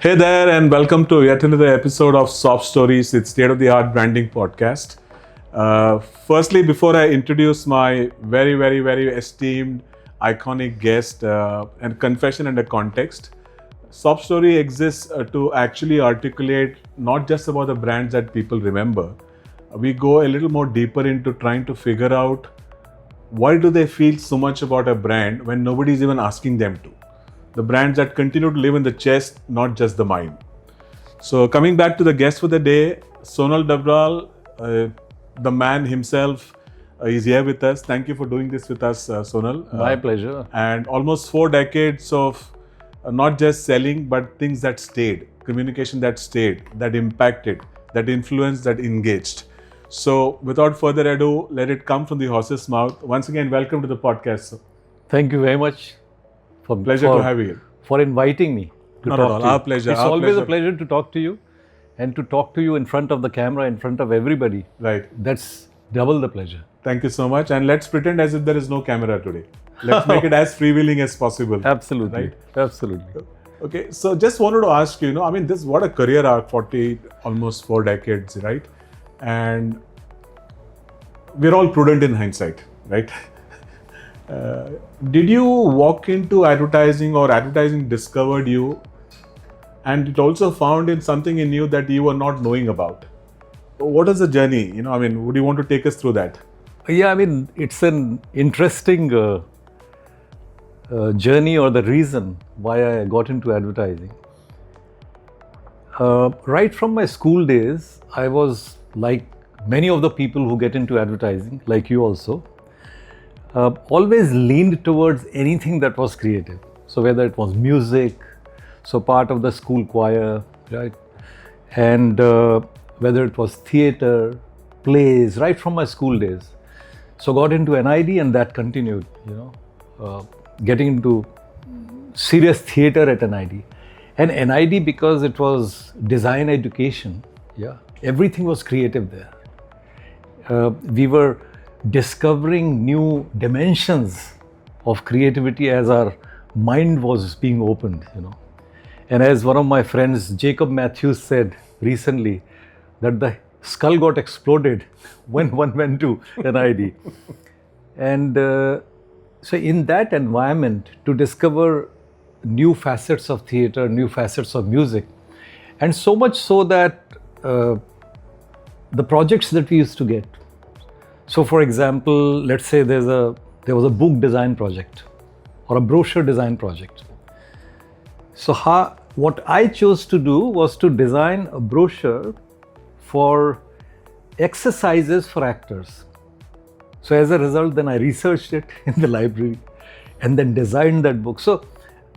Hey there, and welcome to yet another episode of Soft Stories. It's state-of-the-art branding podcast. Firstly, before I introduce my very esteemed, iconic guest, and confession and a context, Soft Story exists to actually articulate not just about the brands that people remember. We go a little more deeper into trying to figure out why do they feel so much about a brand when nobody's even asking them to. The brands that continue to live in the chest, not just the mind. So coming back to the guest for the day, Sonal Dabral, the man himself, is here with us. Thank you for doing this with us, Sonal. My pleasure. And almost 4 decades of not just selling, but things that stayed, communication that stayed, that impacted, that influenced, that engaged. So without further ado, let it come from the horse's mouth. Once again, welcome to the podcast. Thank you very much. Pleasure to have you. For inviting me to Not talk at all. to you. Our pleasure. It's always a pleasure to talk to you and to talk to you in front of the camera, in front of everybody. Right. That's double the pleasure. Thank you so much. And let's pretend as if there is no camera today. Let's make it as freewheeling as possible. Absolutely. Right? Absolutely. Okay. So just wanted to ask you, this what a career arc, 40, almost 4 decades, right? And we're all prudent in hindsight, right? Did you walk into advertising or advertising discovered you and it also found in something in you that you were not knowing about? What is the journey? Would you want to take us through that? Yeah, it's an interesting journey, or the reason why I got into advertising. Right from my school days, I was like many of the people who get into advertising, like you also, always leaned towards anything that was creative. So whether it was music, so part of the school choir, right? And whether it was theater, plays, right from my school days. So got into NID and that continued, getting into serious theater at NID. And NID, because it was design education, everything was creative there. We were discovering new dimensions of creativity as our mind was being opened, And as one of my friends, Jacob Matthews, said recently, that the skull got exploded when one went to NID. And so in that environment, to discover new facets of theater, new facets of music, and so much so that the projects that we used to get. So for example, let's say there was a book design project or a brochure design project. So what I chose to do was to design a brochure for exercises for actors. So as a result, then I researched it in the library and then designed that book. So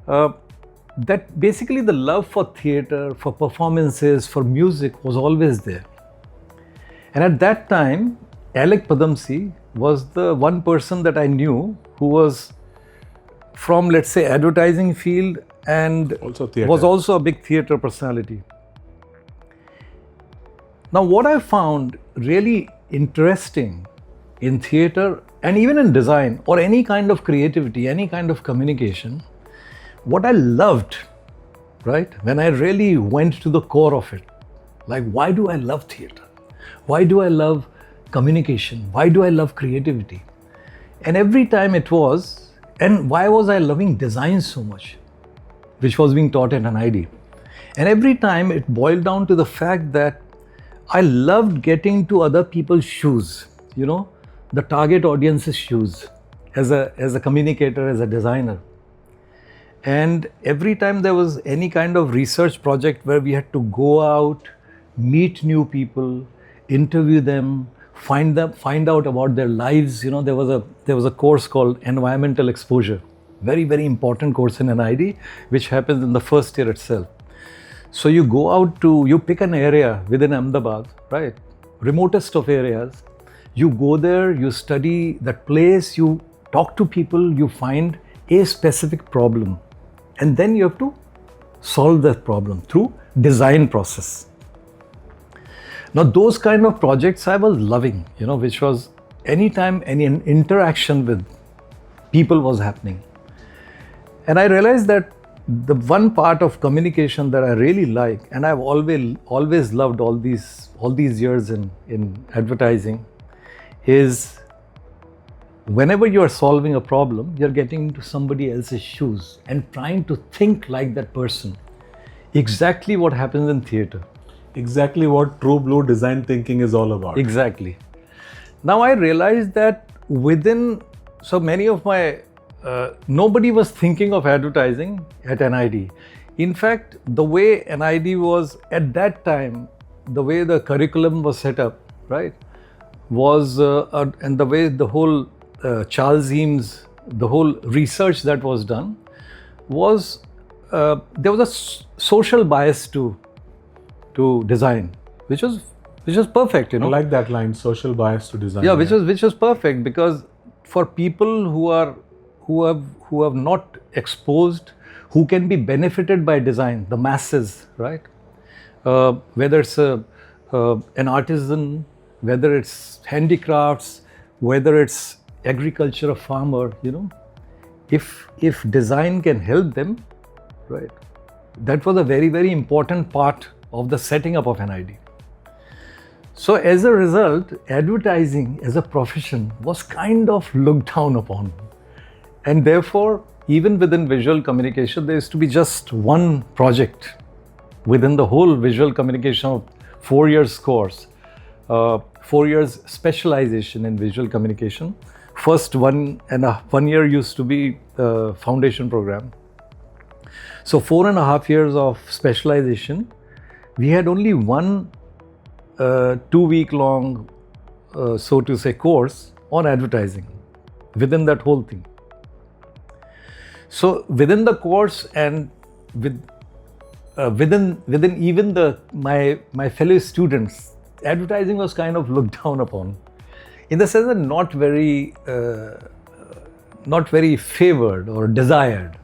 that basically the love for theater, for performances, for music was always there. And at that time, Alec Padamsee was the one person that I knew who was from, let's say, advertising field and was also a big theater personality. Now, what I found really interesting in theater and even in design or any kind of creativity, any kind of communication, what I loved, right, when I really went to the core of it, like, why do I love theater? Why do I love communication? Why do I love creativity? And every time and why was I loving design so much, which was being taught at NID? And every time it boiled down to the fact that I loved getting to other people's shoes, the target audience's shoes, as a communicator, as a designer. And every time there was any kind of research project where we had to go out, meet new people, interview them, find out about their lives. There was a course called environmental exposure, very important course in NID, which happens in the first year itself. So you go out you pick an area within Ahmedabad, right, remotest of areas. You go there, you study that place, you talk to people, you find a specific problem, and then you have to solve that problem through design process. Now, those kind of projects I was loving, which was anytime any interaction with people was happening. And I realized that the one part of communication that I really like, and I've always loved all these years in advertising, is whenever you are solving a problem, you're getting into somebody else's shoes and trying to think like that person. Exactly what happens in theater. Exactly what true blue design thinking is all about. Exactly. Now I realized that so many of my, nobody was thinking of advertising at NID. In fact, the way NID was at that time, the way the curriculum was set up, right, was, and the way the whole Charles Eames, the whole research that was done, was there was a social bias to design, which was perfect, you know. I like that line, social bias to design. Yeah, which was perfect, because for people who have not exposed, who can be benefited by design, the masses, right? Whether it's an artisan, whether it's handicrafts, whether it's agriculture, a farmer, you know, if design can help them, right? That was a very, very important part of the setting up of NID. So as a result, advertising as a profession was kind of looked down upon. And therefore, even within visual communication, there used to be just one project within the whole visual communication of 4 years course, 4 years specialization in visual communication. First 1 year used to be the foundation program. So 4.5 years of specialization, we had only one 2-week long, so to say, course on advertising within that whole thing. So within the course and within even my fellow students, advertising was kind of looked down upon, in the sense that not very favored or desired.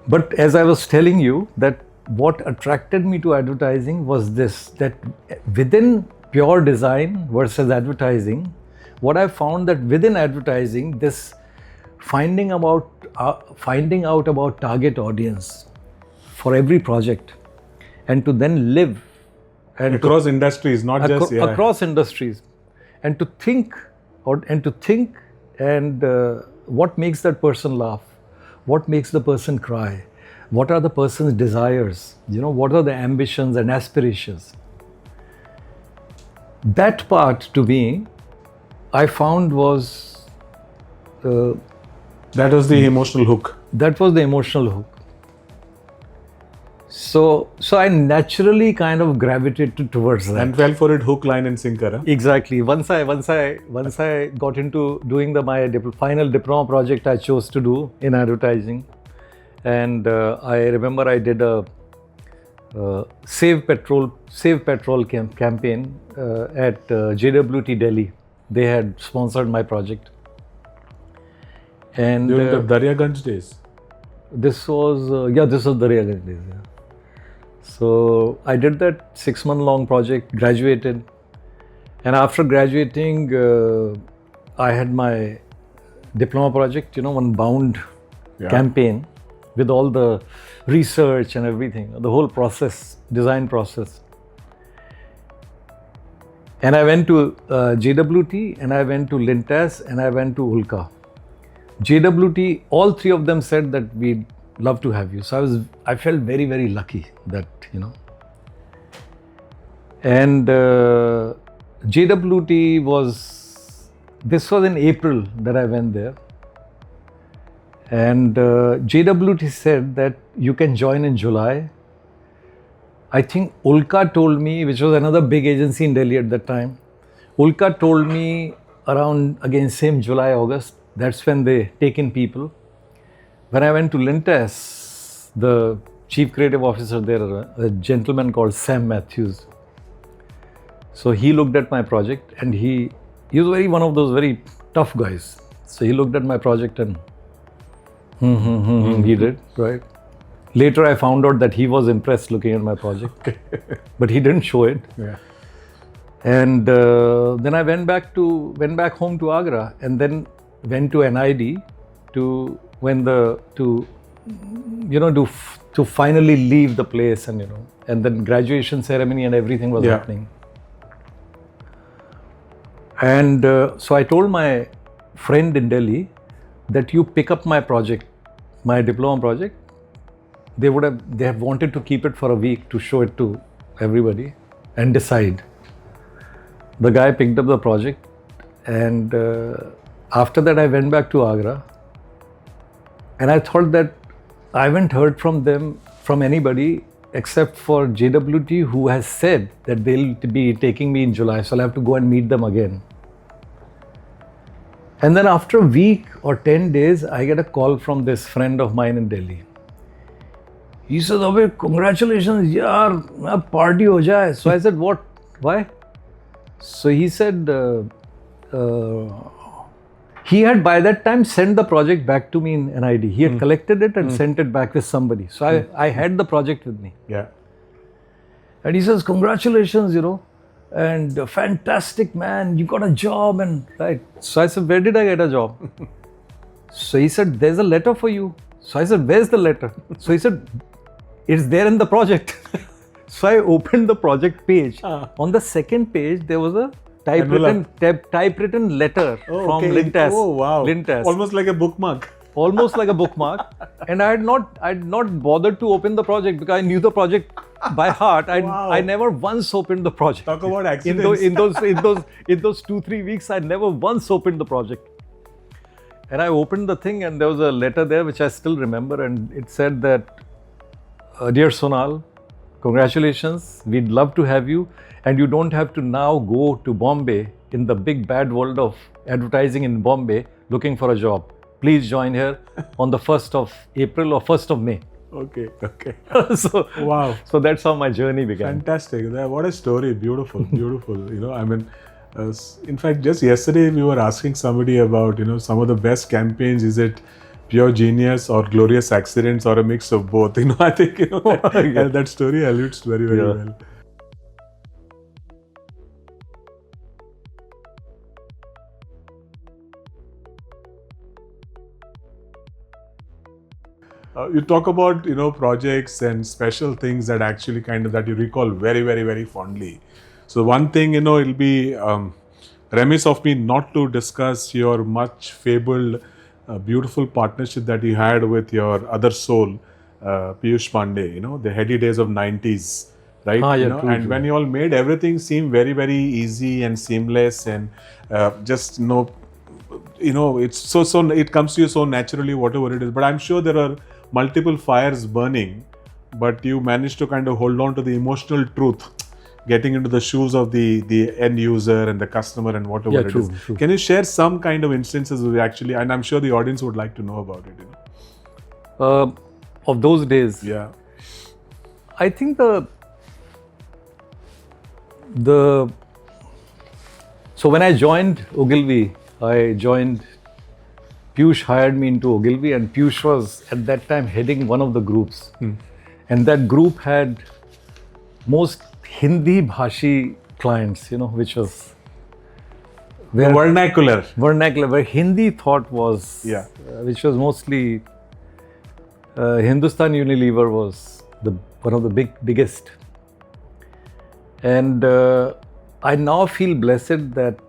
But as I was telling you, that what attracted me to advertising was this, that within pure design versus advertising, what I found that within advertising, this finding out about target audience for every project, and to then live and across industries, not just across industries, and to think and what makes that person laugh, what makes the person cry, what are the person's desires, you know, what are the ambitions and aspirations. That part to me, I found was that was the emotional hook. That was the emotional hook. So I naturally kind of gravitated towards that. And fell for it hook, line and sinker. Huh? Exactly. Once I got into doing my final diploma project, I chose to do in advertising. And I remember I did a Save Petrol campaign at JWT Delhi. They had sponsored my project. And during the Daryaganj days? This was Daryaganj days, yeah. So I did that 6-month long project, graduated. And after graduating, I had my diploma project, you know, one bound campaign with all the research and everything, the whole process, design process. And I went to JWT, and I went to Lintas, and I went to Ulka. JWT, all three of them said that we'd love to have you. So I felt very, very lucky that, you know. And JWT this was in April that I went there. And JWT said that you can join in July. I think Ulka told me, which was another big agency in Delhi at that time, Ulka told me around, again, same July, August, that's when they take in people. When I went to Lintas, the chief creative officer there, a gentleman called Sam Matthews. So he looked at my project, and he was one of those very tough guys. So he looked at my project and he did, right? Later I found out that he was impressed looking at my project, but he didn't show it. Yeah. And then I went back home to Agra, and then went to NID to to finally leave the place, and and then graduation ceremony and everything was happening. And so I told my friend in Delhi that you pick up my project, my diploma project. They have wanted to keep it for a week to show it to everybody and decide. The guy picked up the project, and after that I went back to Agra, and I thought that I haven't heard from them, from anybody except for JWT, who has said that they'll be taking me in July, so I'll have to go and meet them again. And then after a week or 10 days, I get a call from this friend of mine in Delhi. He says, "Abhay, congratulations, yaar, party ho jaye." So I said, "What? Why?" So he said, he had by that time sent the project back to me in NID. He had collected it and sent it back with somebody. So I had the project with me. Yeah. And he says, "Congratulations, and fantastic, man, you got a job." And right. So I said, "Where did I get a job?" So he said, "There's a letter for you." So I said, "Where's the letter?" So he said, "It's there in the project." So I opened the project page. On the second page, there was a typewritten letter from Lintas. Oh wow! Lintas. Almost like a bookmark. Almost like a bookmark. And I had not bothered to open the project because I knew the project by heart. I never once opened the project. Talk about accidents. In those 2-3 weeks, I never once opened the project. And I opened the thing, and there was a letter there which I still remember, and it said that, "Dear Sonal, congratulations, we'd love to have you, and you don't have to now go to Bombay in the big bad world of advertising in Bombay looking for a job. Please join here on the 1st of April or 1st of May." Okay. So Wow. So that's how my journey began. Fantastic. What a story. Beautiful. I mean, in fact, just yesterday we were asking somebody about, some of the best campaigns. Is it pure genius or glorious accidents or a mix of both? I think, that story alludes very, very well. You talk about, projects and special things that actually that you recall very, very, very fondly. So one thing, it'll be remiss of me not to discuss your much fabled, beautiful partnership that you had with your other soul, Piyush Pandey, the heady days of 90s, right? True. When you all made everything seem very, very easy and seamless and just, it's so it comes to you so naturally, whatever it is. But I'm sure there are multiple fires burning, but you managed to kind of hold on to the emotional truth, getting into the shoes of the end user and the customer and whatever it is. True. Can you share some kind of instances of actually, and I'm sure the audience would like to know about it. Of those days, Yeah. I think so when I joined Ogilvy, Piyush hired me into Ogilvy, and Piyush was at that time heading one of the groups. And that group had most Hindi bhashi clients, which was Vernacular, where Hindi thought was, which was mostly Hindustan Unilever was one of the biggest. And I now feel blessed that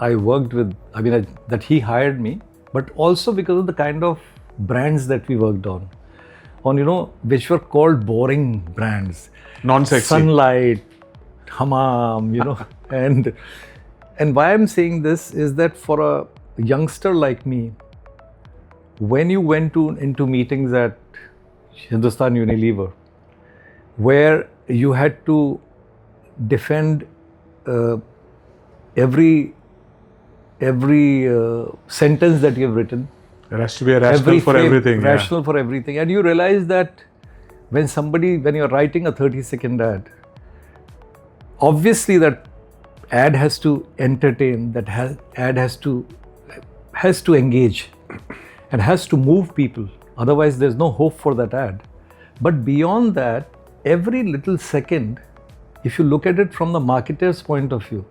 I worked with, that he hired me, but also because of the kind of brands that we worked on, which were called boring brands. non-sexy. Sunlight, Hammam, and why I'm saying this is that for a youngster like me, when you went into meetings at Hindustan Unilever, where you had to defend every sentence that you've written. There has to be a rationale for everything. Rational for everything. And you realize that when you're writing a 30-second ad, obviously that ad has to entertain, ad has to engage and has to move people. Otherwise, there's no hope for that ad. But beyond that, every little second, if you look at it from the marketer's point of view,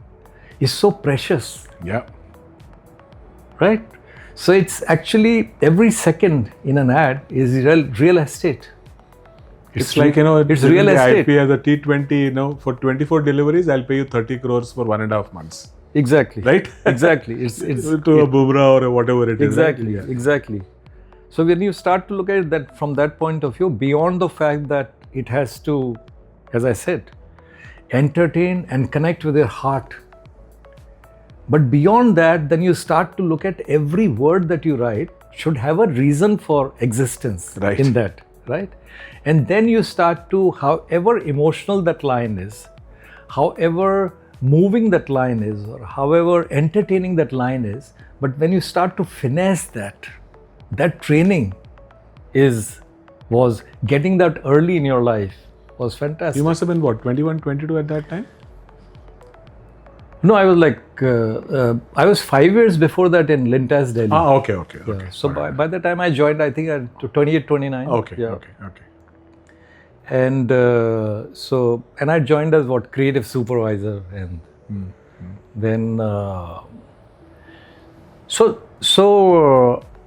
is so precious. Yeah. Right? So it's actually every second in an ad is real estate. It's like, it's real I estate. pay as a T20, for 24 deliveries, I'll pay you 30 crores for 1.5 months. Exactly. Right? Exactly. It's to a Bumrah or whatever it is. Exactly. Right? Yeah. Exactly. So when you start to look at that from that point of view, beyond the fact that it has to, as I said, entertain and connect with your heart. But beyond that, then you start to look at every word that you write should have a reason for existence in that, right? And then you start to, however emotional that line is, however moving that line is, or however entertaining that line is, but when you start to finesse that training was getting that early in your life was fantastic. You must have been what, 21, 22 at that time? No, I was like, I was 5 years before that in Lintas, Delhi. Okay. Yeah. So by the time I joined, I think at 28, 29. Okay. And and I joined as creative supervisor, and then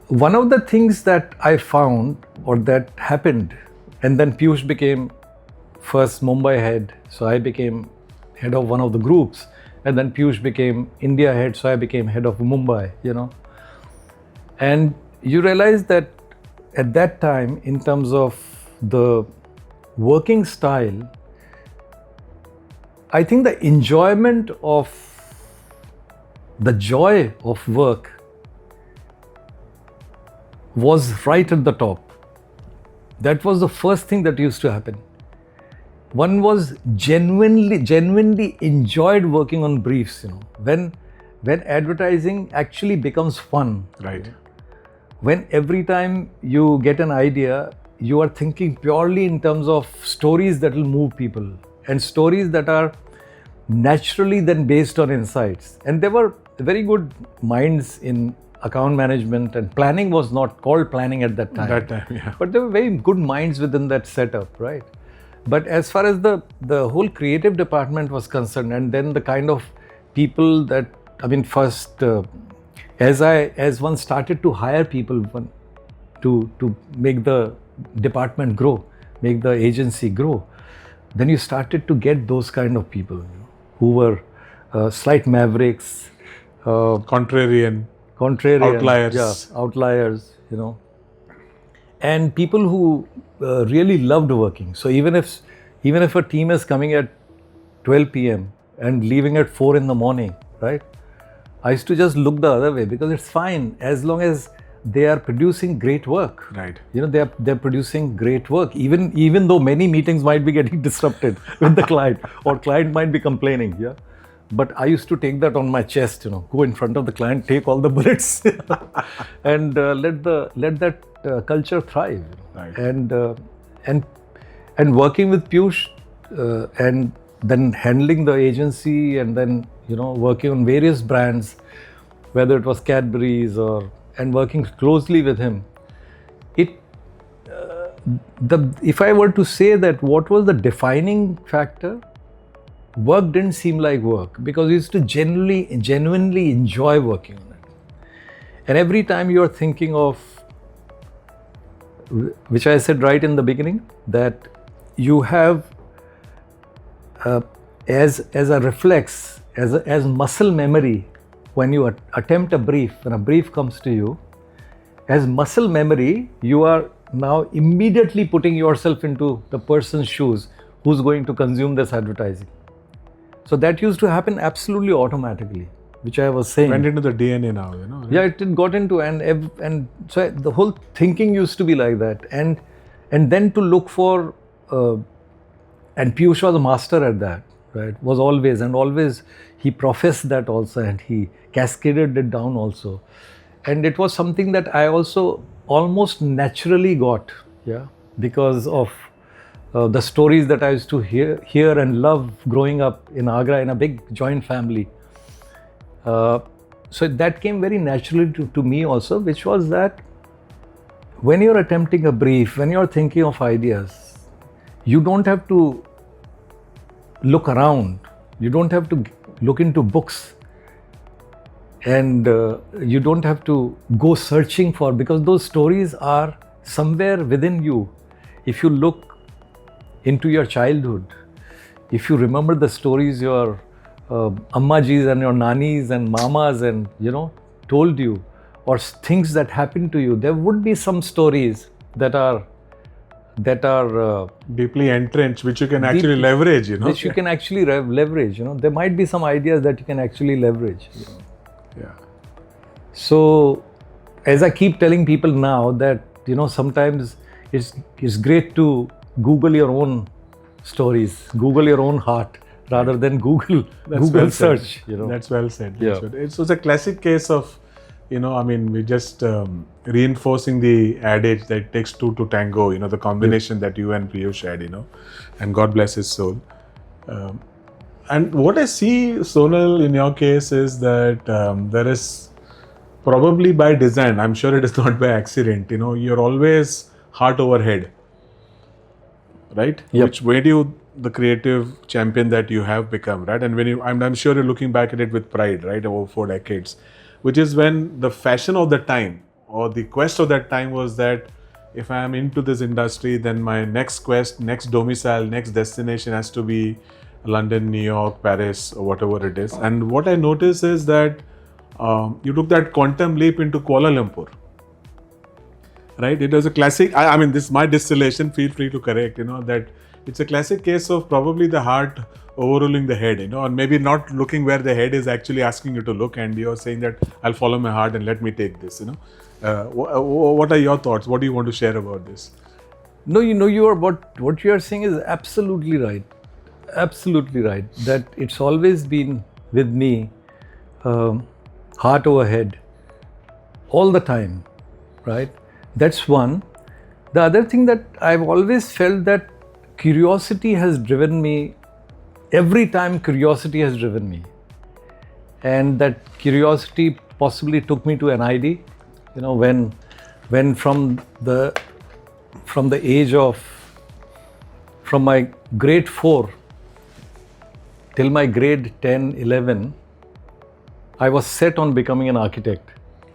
one of the things that I found or that happened, and then Piyush became first Mumbai head, so I became head of one of the groups, and then Piyush became India head, so I became head of Mumbai, And you realize that at that time, in terms of the working style, I think the enjoyment of the joy of work was right at the top. That was the first thing that used to happen. One was genuinely enjoyed working on briefs, when advertising actually becomes fun. Right. When every time you get an idea, you are thinking purely in terms of stories that will move people, and stories that are naturally then based on insights. And there were very good minds in account management, and planning was not called planning at that time. Yeah. But there were very good minds within that setup, right? But as far as the whole creative department was concerned, and then the kind of people that, first, as one started to hire people to make the department grow, make the agency grow, then you started to get those kind of people who were slight mavericks, contrarian, outliers, and people who really loved working. So even if a team is coming at 12 p.m. and leaving at 4 in the morning, right? I used to just look the other way, because it's fine as long as they are producing great work. Right. They're producing great work, even though many meetings might be getting disrupted with the client, or client might be complaining. Yeah. But I used to take that on my chest, go in front of the client, take all the bullets, and let that culture thrive. Right. And working with Piyush, and then handling the agency, and then working on various brands, whether it was Cadbury's and working closely with him. If I were to say that what was the defining factor, work didn't seem like work, because we used to genuinely enjoy working on it. And every time you are thinking of, which I said right in the beginning, that you have as a reflex, as muscle memory, when you attempt a brief, when a brief comes to you, as muscle memory, you are now immediately putting yourself into the person's shoes who's going to consume this advertising. So that used to happen absolutely automatically, which I was saying. Went into the DNA now, Right? Yeah, it got into, and so the whole thinking used to be like that, and then to look for, and Piyush was a master at that, right? Was always he professed that also, and he cascaded it down also, and it was something that I also almost naturally got, because of the stories that I used to hear and love growing up in Agra in a big joint family. So that came very naturally to me also, which was that when you're attempting a brief, when you're thinking of ideas, you don't have to look around. You don't have to look into books. And you don't have to go searching for, because those stories are somewhere within you. If you look into your childhood, if you remember the stories your ammajis and your nanis and mamas and told you, or things that happened to you, there would be some stories that are deeply entrenched, which you can actually leverage, which you can actually leverage. There might be some ideas that you can actually leverage. Yeah. So, as I keep telling people now that sometimes it's great to Google your own stories, Google your own heart, rather than Google search. That's well said. Yeah. It was a classic case of, we're just reinforcing the adage that it takes two to tango. The combination that you and Piyush had. And God bless his soul. And what I see, Sonal, in your case is that there is probably by design. I'm sure it is not by accident. You're always heart over head, right? Yep. Which made you the creative champion that you have become, right? And I'm sure you're looking back at it with pride, right? Over 4 decades, which is when the fashion of the time or the quest of that time was that if I am into this industry, then my next quest, next domicile, next destination has to be London, New York, Paris, or whatever it is. And what I notice is that you took that quantum leap into Kuala Lumpur, right? It was a classic. I mean, this is my distillation. Feel free to correct. That it's a classic case of probably the heart overruling the head. And maybe not looking where the head is actually asking you to look, and you're saying that I'll follow my heart and let me take this. What are your thoughts? What do you want to share about this? No, what you are saying is absolutely right. Absolutely right. That it's always been with me, heart over head, all the time, right? That's one. The other thing that I've always felt that curiosity has driven me. Every time curiosity has driven me, and that curiosity possibly took me to NID. When from the age of, from my grade 4 till my grade 10, 11, I was set on becoming an architect.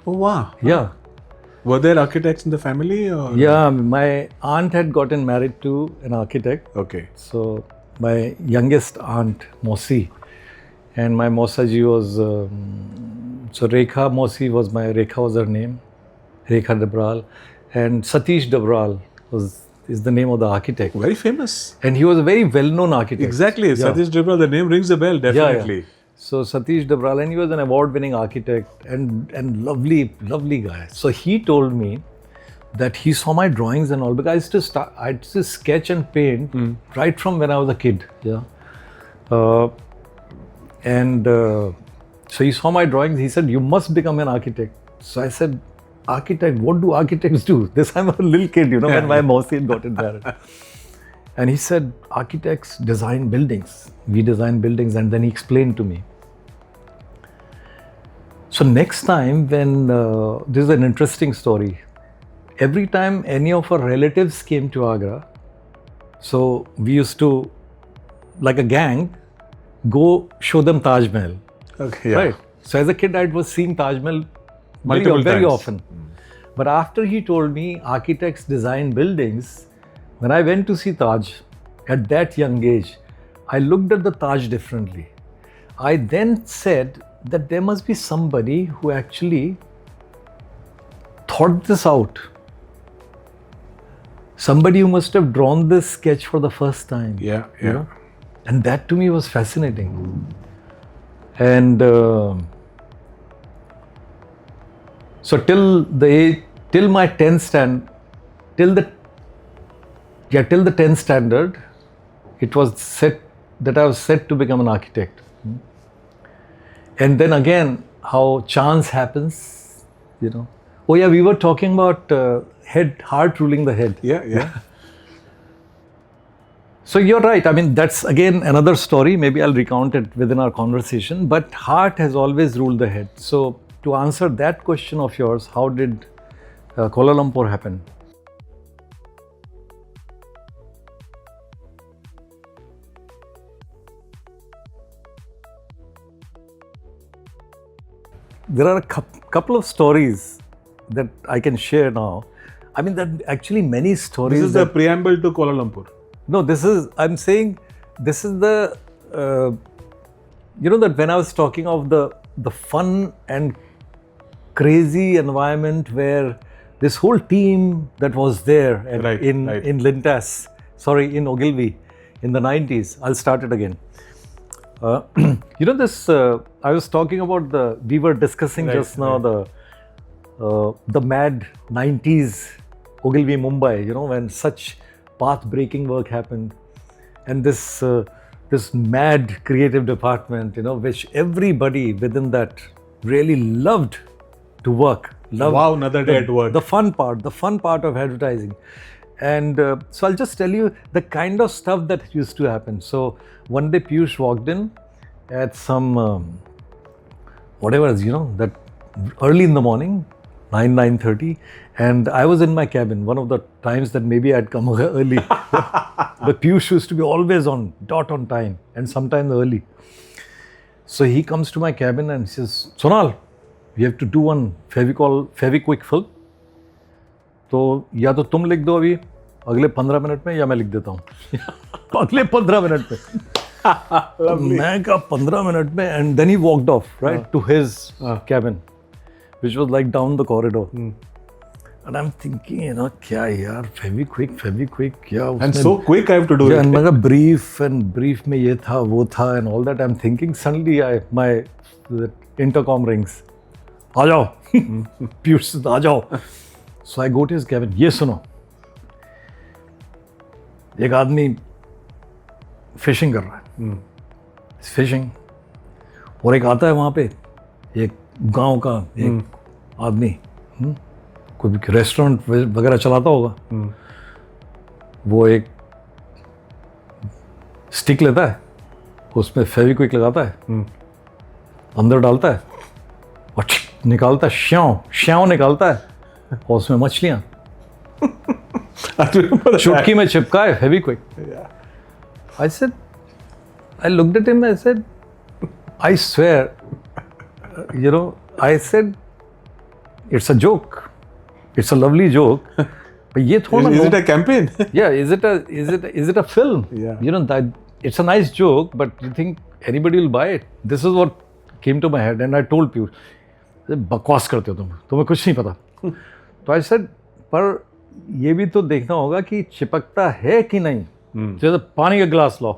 Oh wow! Yeah. Were there architects in the family? Or? Yeah, my aunt had gotten married to an architect. Okay. So my youngest aunt, Mosi, and my Mosaji was, so Rekha Mosi was her name, Rekha Dabral, and Satish Dabral is the name of the architect. Very famous. And he was a very well-known architect. Exactly. Yeah. Satish Dabral, the name rings a bell, definitely. Yeah. So Satish Dabral, and he was an award-winning architect and lovely guy. So he told me that he saw my drawings and all, because I used to sketch and paint right from when I was a kid. Yeah. So he saw my drawings. He said, "You must become an architect." So I said, "Architect? What do architects do?" I'm a little kid, when my Mausi had gotten married. And he said, "Architects design buildings. We design buildings." And then he explained to me. So next time when, this is an interesting story. Every time any of our relatives came to Agra, so we used to, like a gang, go show them Taj Mahal. Okay, yeah. Right? So as a kid, I was seeing Taj Mahal very often. But after he told me architects design buildings, when I went to see Taj at that young age, I looked at the Taj differently. I then said that there must be somebody who actually thought this out. Somebody who must have drawn this sketch for the first time. Yeah. And that to me was fascinating. And so till my 10th stand, till the 10th standard, it was set that I was set to become an architect. And then again, how chance happens, Oh yeah, we were talking about heart ruling the head. Yeah. So you're right. I mean, that's again another story. Maybe I'll recount it within our conversation. But heart has always ruled the head. So to answer that question of yours, how did Kuala Lumpur happen? there are a couple of stories that I can share now. I mean, that actually many stories. This is the preamble to Kuala Lumpur. No, I'm saying, this is the, that when I was talking of the fun and crazy environment where this whole team that was there in Lintas, in Ogilvy in the 90s, I'll start it again. I was talking about we were discussing just now the mad 90s Ogilvy, Mumbai, when such path-breaking work happened. And this mad creative department, which everybody within that really loved to work. Wow, another day at work. The fun part of advertising. And so I'll just tell you the kind of stuff that used to happen. So one day Piyush walked in at some, that early in the morning, 9:30, and I was in my cabin, one of the times that maybe I'd come early. But Piyush used to be always on time and sometimes early. So he comes to my cabin and says, Sonal, we have to do one Feviquick film. तो या तो तुम लिख दो अभी अगले 15 minute में या मैं लिख देता हूँ अगले 15 मिनट में मैं कहा 15 मिनट में and then he walked off to his cabin which was like down the corridor and I'm thinking क्या यार Feviquick क्या and so quick I have to do it and मैं कहा brief में ये था वो था and all that I'm thinking suddenly my intercom rings आ जाओ Piyush आ जाओ. So I go to his cabin. ये सुनो, एक आदमी फिशिंग कर रहा है, फिशिंग, और एक आता है वहाँ पे एक गांव का एक आदमी, कोई रेस्टोरेंट वगैरह चलाता होगा, वो एक स्टिक लेता है, उसमें फेविक्विक लगाता है, अंदर डालता है और निकालता है, श्याव निकालता है और उसमें मछलियां चुटकी में चिपका है Fevikwik. I looked at him and I said, I swear, I said, it's a joke, it's a lovely joke, but ये थोड़ा is it a campaign? Yeah, is it a film? Yeah. That it's a nice joke, but you think anybody will buy it? This is what came to my head, and I told Piyush, बकवास करते हो तुम्हें कुछ नहीं पता. तो I said, पर ये भी तो देखना होगा कि चिपकता है कि नहीं. जैसे पानी का ग्लास लो,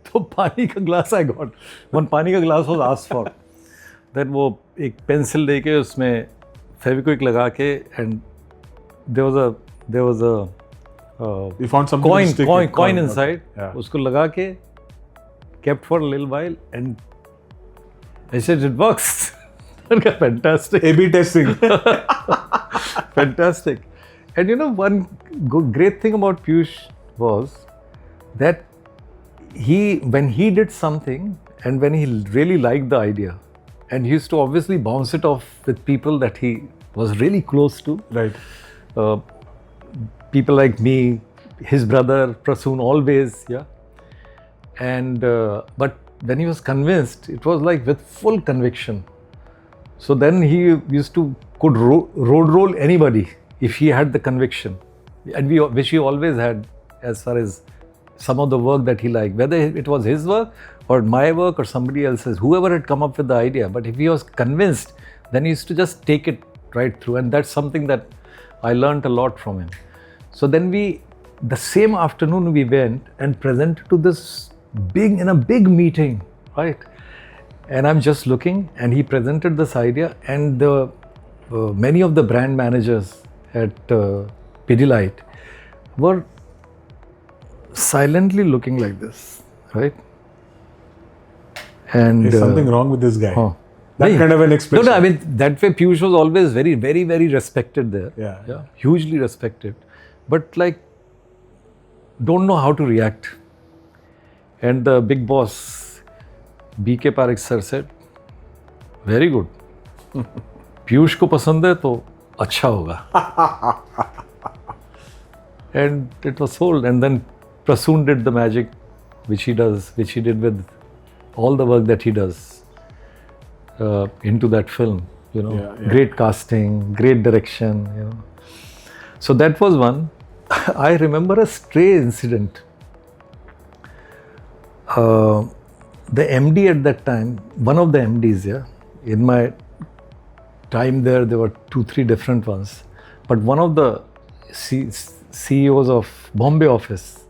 तो पानी का ग्लास I got one पानी का glass was asked for. Then वो एक पेंसिल लेके उसमें फेविक्विक लगा के and there was a you found something coin inside. Yeah. उसको लगा के kept for a little while and I said it works. Fantastic. A/B testing. Fantastic. And one great thing about Piyush was that when he did something and when he really liked the idea, and he used to obviously bounce it off with people that he was really close to. Right. People like me, his brother, Prasoon, always, yeah. And, but when he was convinced, it was like with full conviction. So then he could road roll anybody if he had the conviction, and which he always had as far as some of the work that he liked, whether it was his work or my work or somebody else's, whoever had come up with the idea. But if he was convinced, then he used to just take it right through, and that's something that I learned a lot from him. So then the same afternoon we went and presented to this in a big meeting, right? And I'm just looking, and he presented this idea, and many of the brand managers at Pidilite were silently looking like this, right? And there's something wrong with this guy. That kind of an expression. No, I mean, that way Piyush was always very, very, very respected there. Yeah. Hugely respected. But don't know how to react. And the big boss, B.K. Parekh sir, said, very good. Piyush ko pasand hai to अच्छा होगा. And it was sold. And then Prasoon did the magic, which he did with all the work that he does into that film. great casting, great direction, So that was one. I remember a stray incident. The MD at that time, one of the MDs, in my time there were 2-3 different ones, but one of the CEOs of Bombay office,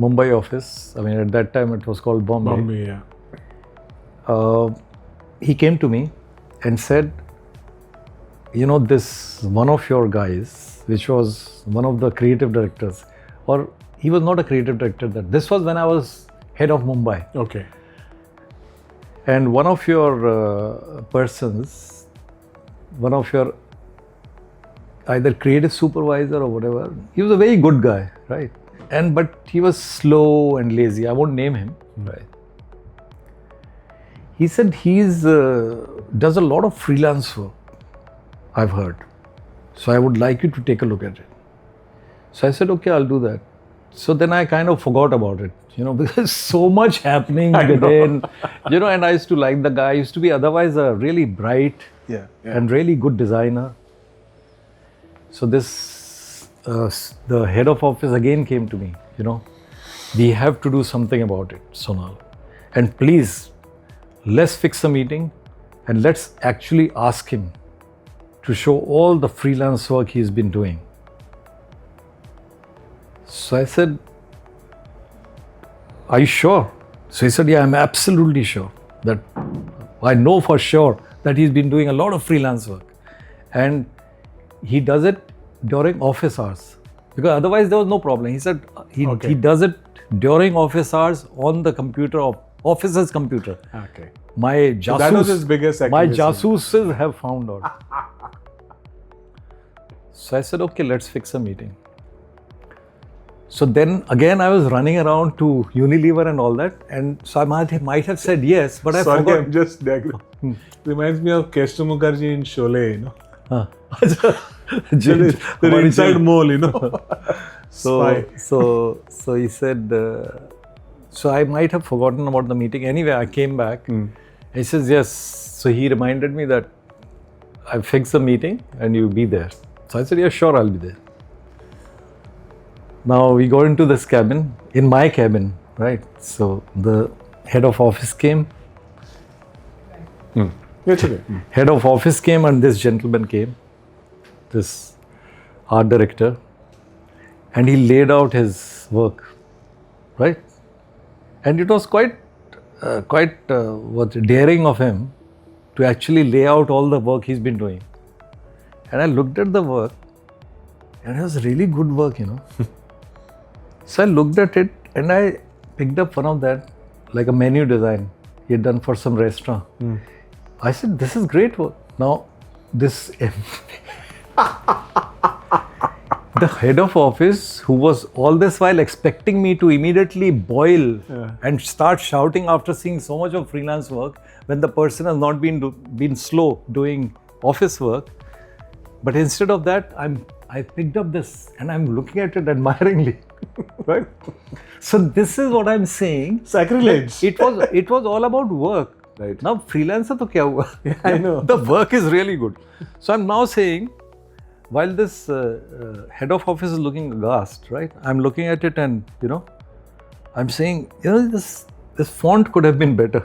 Mumbai office, I mean at that time it was called Bombay. He came to me and said, this one of your guys, which was one of the creative directors, or he was not a creative director, this was when I was head of Mumbai. Okay. And one of your persons, one of your either creative supervisor or whatever, he was a very good guy, right? But he was slow and lazy. I won't name him, right? He said does a lot of freelance work, I've heard. So I would like you to take a look at it. So I said, okay, I'll do that. So then I kind of forgot about it, because so much happening within, and I used to like the guy. I used to be otherwise a really bright and really good designer. So this, the head of office again came to me, we have to do something about it, Sonal. And please, let's fix a meeting and let's actually ask him to show all the freelance work he's been doing. So I said, are you sure? So he said, yeah, I'm absolutely sure. That I know for sure that he's been doing a lot of freelance work. And he does it during office hours. Because otherwise there was no problem. He said he does it during office hours on the computer, officer's computer. Okay. My jasus, so that was his biggest my accuracy. jasuses have found out. So I said, okay, let's fix a meeting. So then again, I was running around to Unilever and all that. And so I might have said yes, but I forgot. I'm just digressing. Reminds me of Keshta Mukherjee in Sholay, the inside mole, So he said, so I might have forgotten about the meeting. Anyway, I came back. He says, yes. So he reminded me that I fixed the meeting and you'll be there. So I said, yeah, sure, I'll be there. Now we got into this cabin, in my cabin, right? So the head of office came. It's okay. Head of office came and this gentleman came, this art director, and he laid out his work, right? And it was quite daring of him to actually lay out all the work he's been doing. And I looked at the work, and it was really good work, So I looked at it and I picked up one of that, like a menu design he had done for some restaurant. I said, this is great work. Now, this the head of office, who was all this while expecting me to immediately boil and start shouting after seeing so much of freelance work, when the person has not been slow doing office work. But instead of that, I picked up this and I'm looking at it admiringly. Right? So this is what I'm saying. Sacrilege. It was all about work. Right. Now freelancer to kya hua? Yeah, I know. The work is really good. So I'm now saying, while this head of office is looking aghast, right? I'm looking at it and, I'm saying, this font could have been better.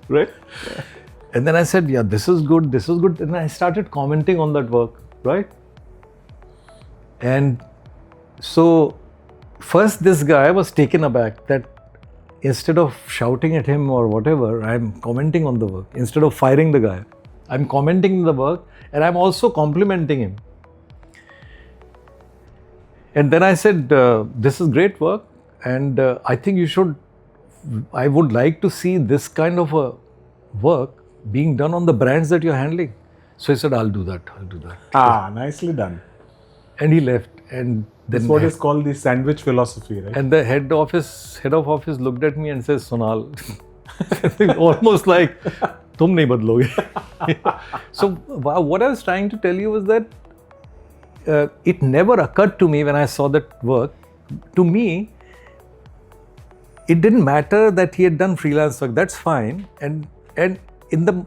Right? Yeah. And then I said, yeah, this is good. And I started commenting on that work, right? And so first this guy was taken aback that instead of shouting at him or whatever, I'm commenting on the work. Instead of firing the guy, I'm commenting the work and I'm also complimenting him. And then I said, this is great work and I think I would like to see this kind of a work being done on the brands that you're handling. So he said, I'll do that. Nicely done. And he left. And then That's what is called the sandwich philosophy, right? And the head of office looked at me and says, Sonal, almost like, tum nahi badloge. So what I was trying to tell you was that it never occurred to me when I saw that work. To me, it didn't matter that he had done freelance work. That's fine. And in the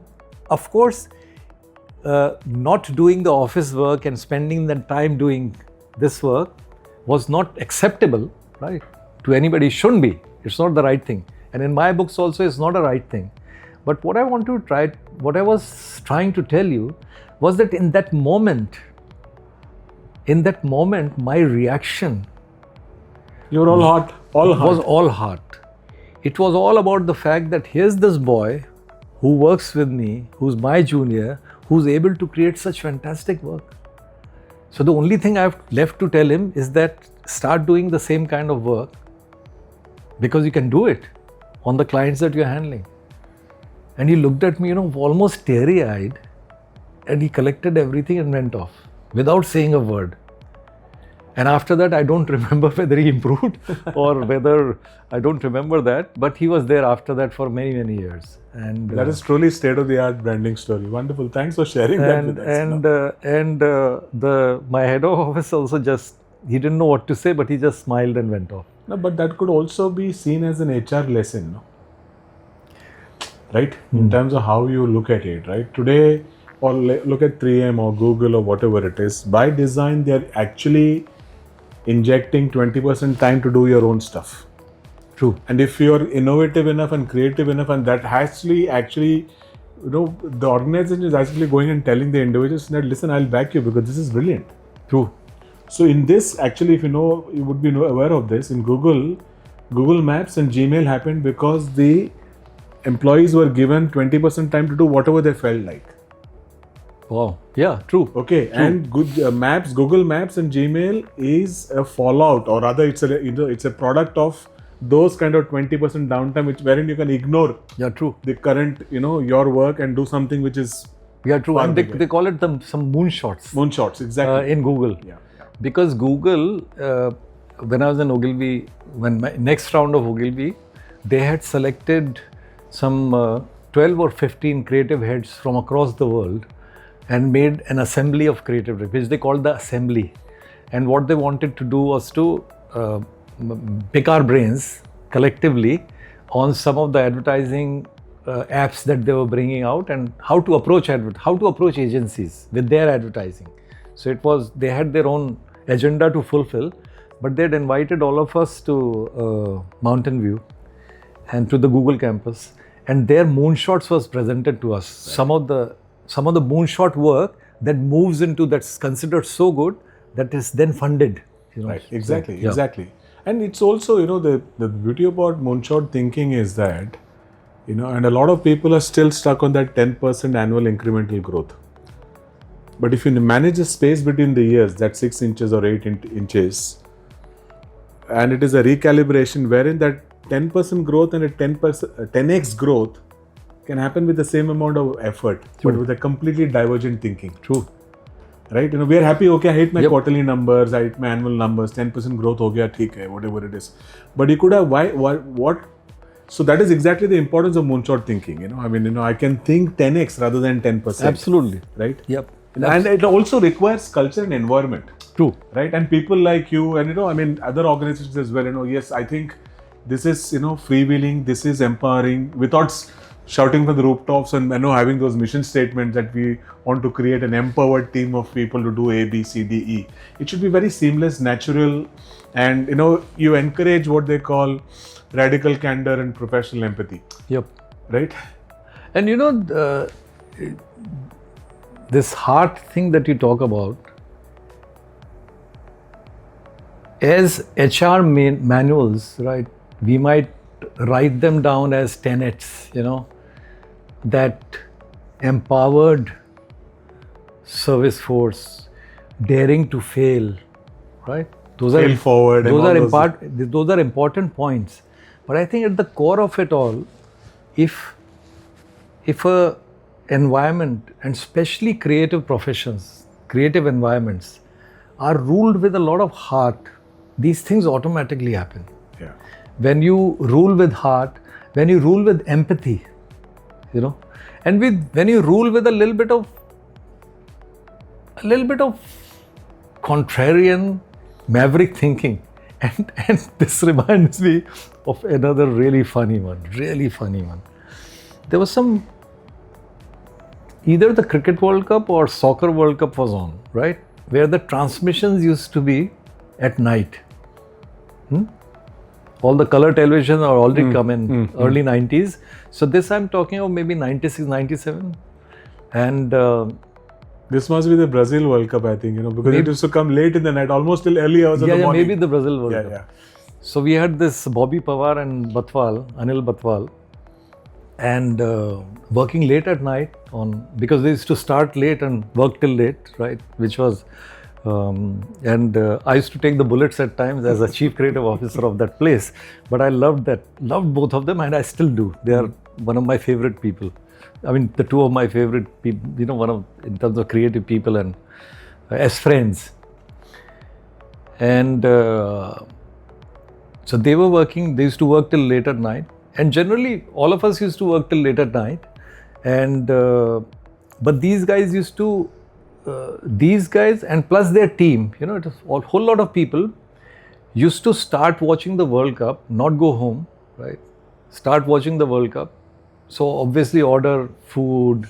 of course, not doing the office work and spending the time doing this work was not acceptable, right? To anybody, shouldn't be. It's not the right thing. And in my books also, it's not a right thing. But what I was trying to tell you was that in that moment, my reaction You're all hot, all hot. was all heart. It was all about the fact that here's this boy who works with me, who's my junior, who's able to create such fantastic work. So the only thing I've left to tell him is that start doing the same kind of work, because you can do it on the clients that you're handling. And he looked at me, almost teary-eyed, and he collected everything and went off without saying a word. And after that, I don't remember whether he improved or whether, I don't remember that, but he was there after that for many, many years. And that is truly state-of-the-art branding story. Wonderful. Thanks for sharing that with us. My head of office also he didn't know what to say, but he just smiled and went off. No, but that could also be seen as an HR lesson, no? Right? In terms of how you look at it, right? Today, or look at 3M or Google or whatever it is, by design, they're actually injecting 20% time to do your own stuff. True. And if you're innovative enough and creative enough, and that has to actually, the organization is actually going and telling the individuals that, listen, I'll back you because this is brilliant. True. So in this, actually, if you would be aware of this, in Google Maps and Gmail happened because the employees were given 20% time to do whatever they felt like. Wow. Yeah, true. Okay. True. And Google Maps and Gmail is a fallout, or rather it's a product of those kind of 20% downtime, wherein you can ignore the current, your work and do something which is true. And they call it some moonshots. Moonshots, exactly. In Google. Yeah. Because Google, when I was in Ogilvy, my next round of Ogilvy, they had selected some 12 or 15 creative heads from across the world and made an assembly of creative, which they called the assembly. And what they wanted to do was to pick our brains collectively on some of the advertising apps that they were bringing out, and how to approach agencies with their advertising. So they had their own agenda to fulfill, but they had invited all of us to Mountain View and to the Google campus, and their moonshots was presented to us. Right. Some of the moonshot work that moves into, that's considered so good, that is then funded. Right. Exactly. So, yeah. Exactly. And it's also, the beauty about moonshot thinking is that, and a lot of people are still stuck on that 10% annual incremental growth. But if you manage the space between the years, that's 6 inches or 8 inches, and it is a recalibration wherein that 10% growth and a 10x growth can happen with the same amount of effort, but with a completely divergent thinking. True. Right? We are happy, okay, I hate my quarterly numbers, I hate my annual numbers, 10% growth ho gaya, theek hai, whatever it is. But you could have, what? So that is exactly the importance of moonshot thinking. I can think 10x rather than 10%. Absolutely. Right? Yep. And it also requires culture and environment. True. Right? And people like you and, other organizations as well, yes, I think this is, freewheeling, this is empowering, without shouting from the rooftops and having those mission statements that we want to create an empowered team of people to do A, B, C, D, E. It should be very seamless, natural, and you encourage what they call radical candor and professional empathy. Yep. Right? And this heart thing that you talk about, as HR manuals, right, we might write them down as tenets, that empowered service force, daring to fail, right? Those are important points. But I think at the core of it all, if a environment, and especially creative professions, creative environments, are ruled with a lot of heart, these things automatically happen. Yeah. When you rule with heart, when you rule with empathy, and when you rule with a little bit of contrarian, maverick thinking, and this reminds me of another really funny one. There was some either the Cricket World Cup or Soccer World Cup was on, right? Where the transmissions used to be at night. All the color television are already come in early 90s. So this I'm talking of maybe 96, 97. And this must be the Brazil World Cup, I think, because maybe, it used to come late in the night, almost till early hours of the morning. Maybe the Brazil World Cup. Yeah. So we had this Bobby Pawar and Anil Batwal, and working late at night because they used to start late and work till late, right? Which was, I used to take the bullets at times as a chief creative officer of that place. But I loved both of them, and I still do. They are one of my favorite people. I mean, the two of my favorite people, in terms of creative people and as friends. And so they used to work till late at night. And generally, all of us used to work till late at night. And but these guys and plus their team, it was a whole lot of people used to start watching the World Cup, not go home, right? Start watching the World Cup. So obviously order food,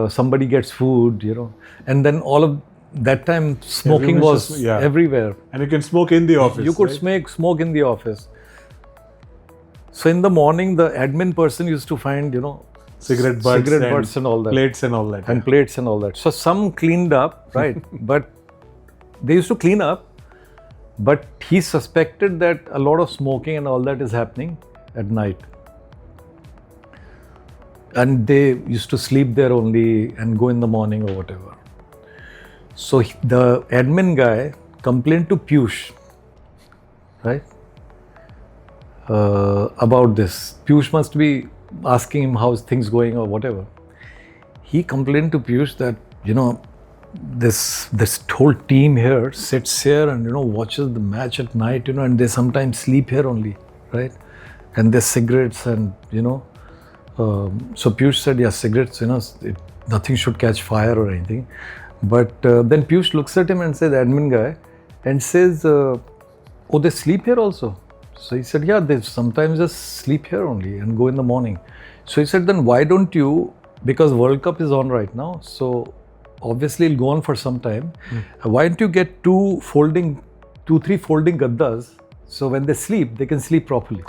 somebody gets food, and then all of that time smoking was everywhere. And you can smoke in the office. You could smoke in the office. So in the morning, the admin person used to find, cigarette butts and all that. Plates and all that. And plates and all that. So some cleaned up, right? But they used to clean up. But he suspected that a lot of smoking and all that is happening at night. And they used to sleep there only and go in the morning or whatever. So the admin guy complained to Piyush, right? About this. Piyush must be asking him how's things going or whatever. He complained to Piyush that, this whole team here sits here and, watches the match at night, and they sometimes sleep here only, right? And there's cigarettes and, so Piyush said, yeah, cigarettes, nothing should catch fire or anything. But then Piyush looks at him and says, admin guy, and says, oh, they sleep here also? So he said, yeah, they sometimes just sleep here only and go in the morning. So he said, then why don't you, because World Cup is on right now, so obviously it'll go on for some time. Why don't you get 3 folding gaddas, so when they sleep, they can sleep properly.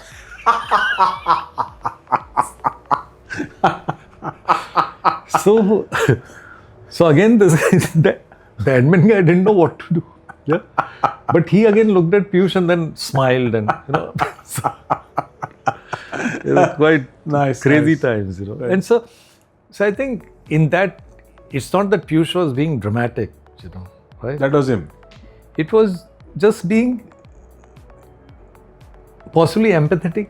So again, the admin guy didn't know what to do. Yeah, but he again looked at Piyush and then smiled, and it was quite crazy times, Right. And so I think in that, it's not that Piyush was being dramatic, right? That was him. It was just being possibly empathetic.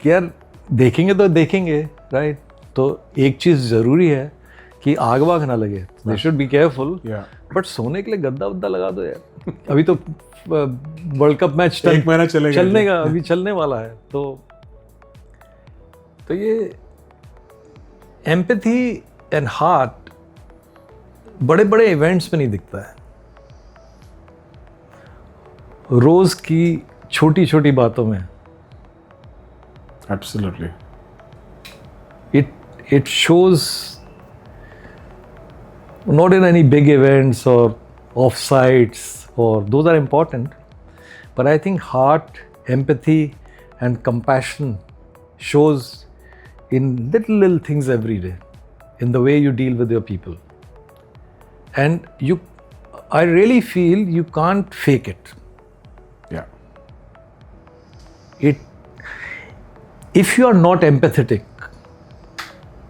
यार देखेंगे तो देखेंगे, right? तो एक चीज जरूरी है कि आग वाग ना लगे. They should be careful. Yeah. But सोने के लिए गद्दा वद्दा लगा दो यार. अभी तो वर्ल्ड कप मैच 1 महीना चलेगा, अभी चलने वाला है. तो ये एम्पैथी एंड हार्ट बड़े बड़े इवेंट्स में नहीं दिखता है. रोज की छोटी छोटी बातों में. Absolutely. It shows not in any big events or off-sites, or those are important, but I think heart, empathy and compassion shows in little things every day, in the way you deal with your people. And I really feel you can't fake it. Yeah. If you are not empathetic,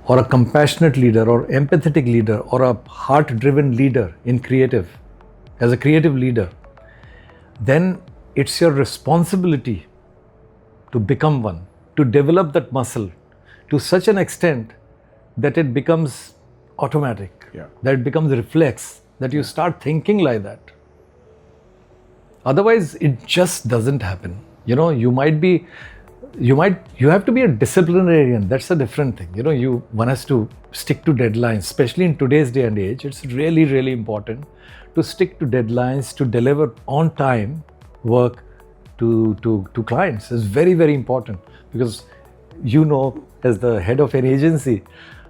or a compassionate leader, or empathetic leader, or a heart-driven leader as a creative leader, then it's your responsibility to become one, to develop that muscle to such an extent that it becomes automatic, that it becomes reflex, that you start thinking like that. Otherwise, it just doesn't happen. You have to be a disciplinarian. That's a different thing. One has to stick to deadlines, especially in today's day and age. It's really, really important to stick to deadlines, to deliver on time work to clients. It's very, very important, because as the head of an agency,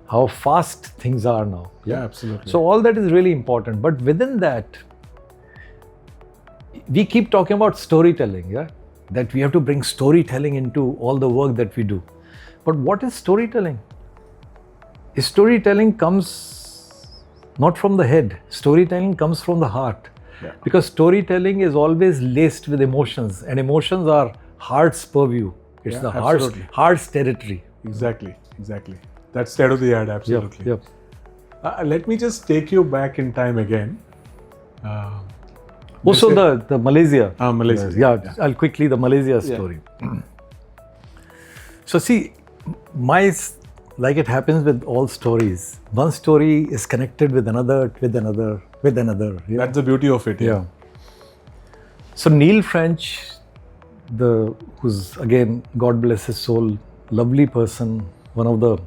how fast things are now. Yeah, absolutely. So all that is really important. But within that, we keep talking about storytelling, yeah? That we have to bring storytelling into all the work that we do. But what is storytelling? Storytelling comes not from the head. Storytelling comes from the heart. Yeah. Because storytelling is always laced with emotions, and emotions are heart's purview. It's Yeah, the absolutely. heart's territory. Exactly. That's state of the art, absolutely. Yep. Let me just take you back in time again. Also the Malaysia. Malaysia. Yeah, I'll quickly, the Malaysia story. So see, like it happens with all stories, one story is connected with another. Yeah. That's the beauty of it. Yeah. So Neil French, who's again, God bless his soul, lovely person, one of the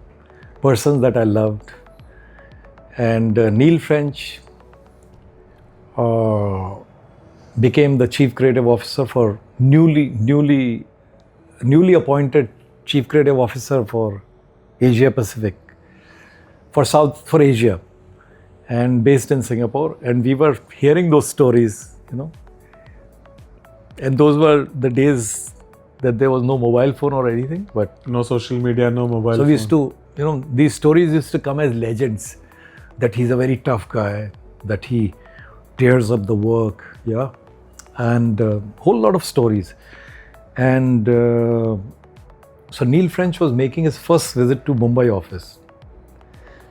persons that I loved. And Neil French became the Chief Creative Officer for newly appointed Chief Creative Officer for Asia Pacific, for Asia, and based in Singapore. And we were hearing those stories, and those were the days that there was no mobile phone or anything, but no social media, no mobile so phone. we used to, these stories used to come as legends, that he's a very tough guy, that he tears up the work, yeah, and a whole lot of stories. And so Neil French was making his first visit to Mumbai office.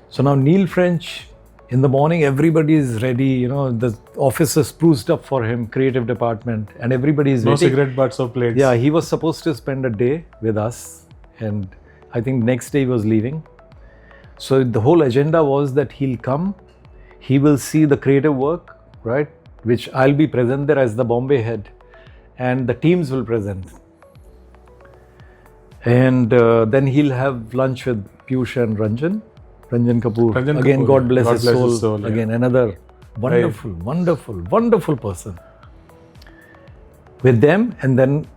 So now Neil French, in the morning, everybody is ready, the office is spruced up for him, creative department, and everybody is no waiting. cigarette butts or plates. Yeah, he was supposed to spend a day with us, and I think next day he was leaving. So the whole agenda was that he'll come, he will see the creative work, right, which I'll be present there as the Bombay head, and the teams will present. And then he'll have lunch with Piyush and Ranjan Kapoor. Again, God bless his soul. Again, another wonderful person. With them, and then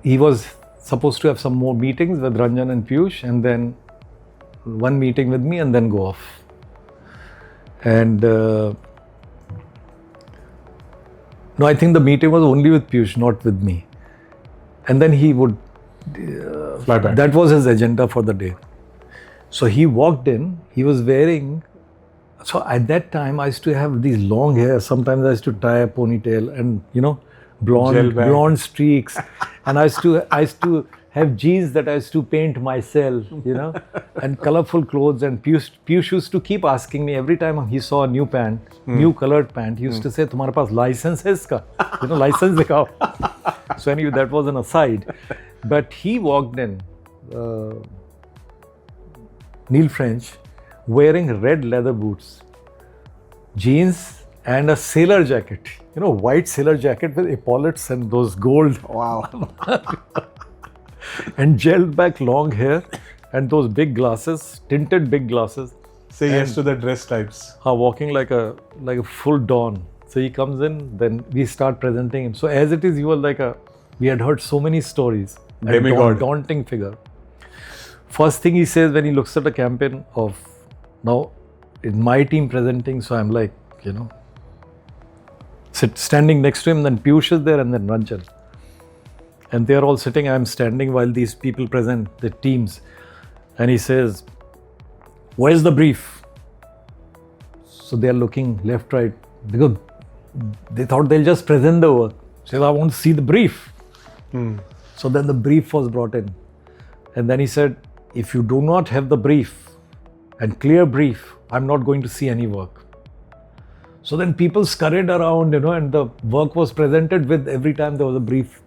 he was supposed to have some more meetings with Ranjan and Piyush, and then one meeting with me, and then go off. And no, I think the meeting was only with Piyush, not with me. And then he would fly back. That was his agenda for the day. So he walked in, he was wearing, so at that time I used to have these long hair, sometimes I used to tie a ponytail and blonde streaks, and I used to have jeans that I used to paint myself, and colorful clothes. And Piyush used to keep asking me every time he saw a new pant, new colored pant, he used to say, "Tumhare paas license hai iska? License dikhao." So anyway, that was an aside. But he walked in, Neil French, wearing red leather boots, jeans, and a sailor jacket. White sailor jacket with epaulets and those gold. Wow. And gelled back long hair and those big glasses, tinted big glasses. Say yes to the dress types. Walking like a full dawn. So he comes in, then we start presenting him. So as it is, he was we had heard so many stories. Demigod. Daunting figure. First thing he says when he looks at the campaign of, now in my team presenting, so I'm like, standing next to him, then Piyush is there and then Ranjan. And they're all sitting, I'm standing while these people present, the teams. And he says, "Where's the brief?" So they're looking left, right, because they thought they'll just present the work. He says, "I want to see the brief." So then the brief was brought in. And then he said, "If you do not have the brief and clear brief, I'm not going to see any work." So then people scurried around, and the work was presented with every time there was a brief.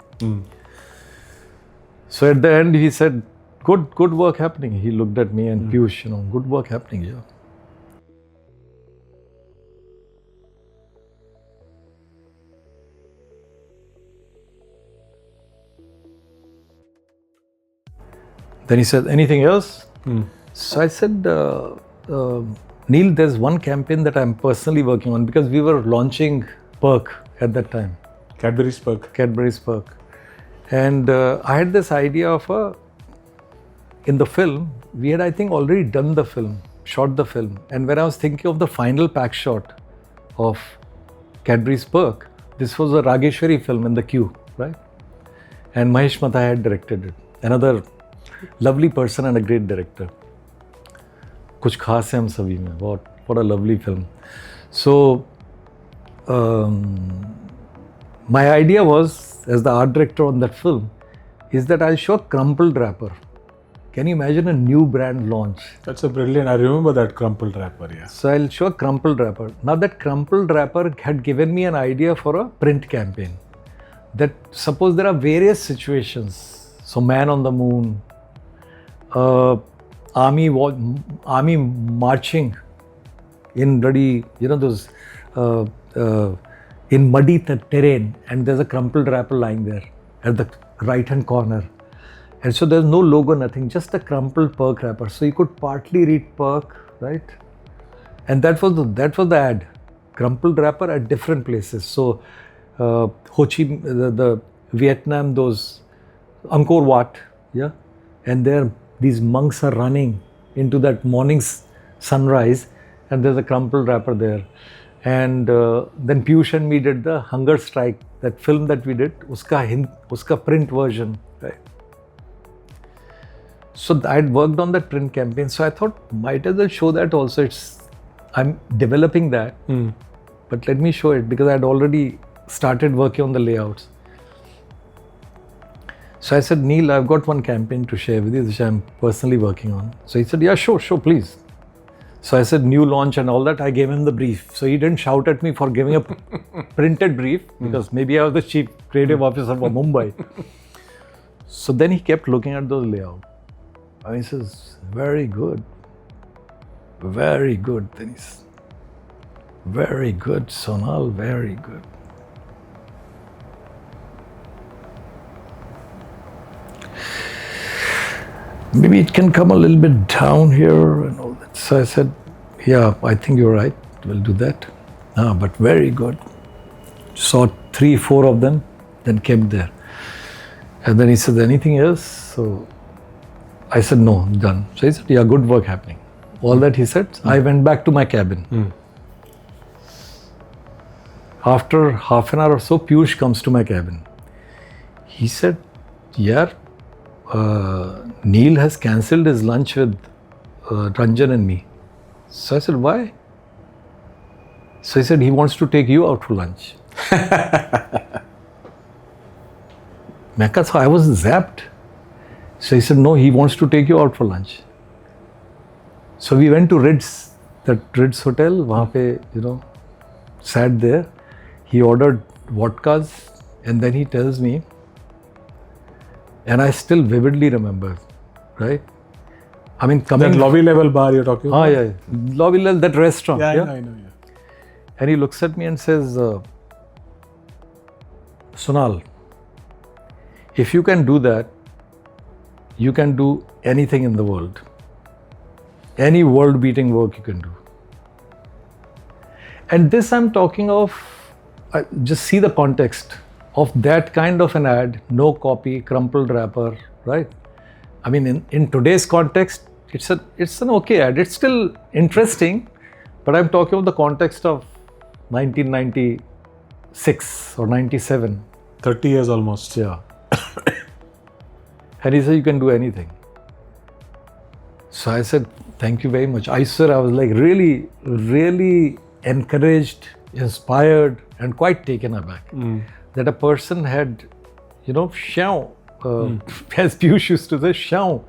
So at the end he said, good work happening. He looked at me and Piyush, good work happening, yeah. Then he said, "Anything else?" So I said, "Neil, there's one campaign that I'm personally working on," because we were launching Perk at that time. Cadbury's Perk. And I had this idea of in the film, we had, I think, already done the film. shot the film. And when I was thinking of the final pack shot of Cadbury's Perk, this was a Rageshwari film in the queue, right? And Mahesh Mathai had directed it. Another lovely person and a great director. Kuch khas hai hum sabhi mein. What a lovely film. So, my idea was, as the art director on that film, is that I'll show a crumpled wrapper. Can you imagine a new brand launch? That's a brilliant. I remember that crumpled wrapper. Yeah. So I'll show a crumpled wrapper. Now that crumpled wrapper had given me an idea for a print campaign. That suppose there are various situations. So man on the moon, army marching in bloody, those in muddy terrain, and there's a crumpled wrapper lying there at the right hand corner. And so there's no logo, nothing, just a crumpled Perk wrapper. So you could partly read Perk, right? And that was the ad. Crumpled wrapper at different places. So Ho Chi Minh, the Vietnam, those Angkor Wat, yeah, and there these monks are running into that morning sunrise, and there's a crumpled wrapper there. And then Piyush and me did the Hunger Strike, that film that we did, uska print version, right? So I'd worked on that print campaign, so I thought might as well show that also. I'm developing that, but let me show it because I'd already started working on the layouts. So I said, Neil, I've got one campaign to share with you, which I'm personally working on. So he said, yeah, sure, please. So I said, new launch and all that. I gave him the brief. So he didn't shout at me for giving a printed brief because maybe I was the chief creative officer for Mumbai. So then he kept looking at those layouts. And he says, very good. Very good. Then he says, very good, Sonal, very good. Maybe it can come a little bit down here and all that. So I said, yeah, I think you're right. We'll do that. But very good. Saw 3-4 of them, then kept there. And then he said, anything else? So I said, no, done. So he said, yeah, good work happening. All that he said, I went back to my cabin. After half an hour or so, Piyush comes to my cabin. He said, yeah, Neil has cancelled his lunch with Ranjan and me. So I said, why? So he said, he wants to take you out for lunch. So I was zapped. So he said, no, he wants to take you out for lunch. So we went to Ritz, that Ritz hotel, wahan pe, sat there. He ordered vodkas, and then he tells me, and I still vividly remember, right? I mean, coming... That lobby level bar you're talking about? Yeah. Lobby level, that restaurant. Yeah, I know. And he looks at me and says, Sonal, if you can do that, you can do anything in the world. Any world-beating work you can do. And this I'm talking of, just see the context of that kind of an ad, no copy, crumpled wrapper, right? I mean, in today's context, it's an okay ad. It's still interesting, but I'm talking of the context of 1996 or 97. 30 years almost. Yeah. And he said, you can do anything. So I said, thank you very much. I swear I was like really, really encouraged, inspired, and quite taken aback that a person had, shao, as Piyush used to say, shao,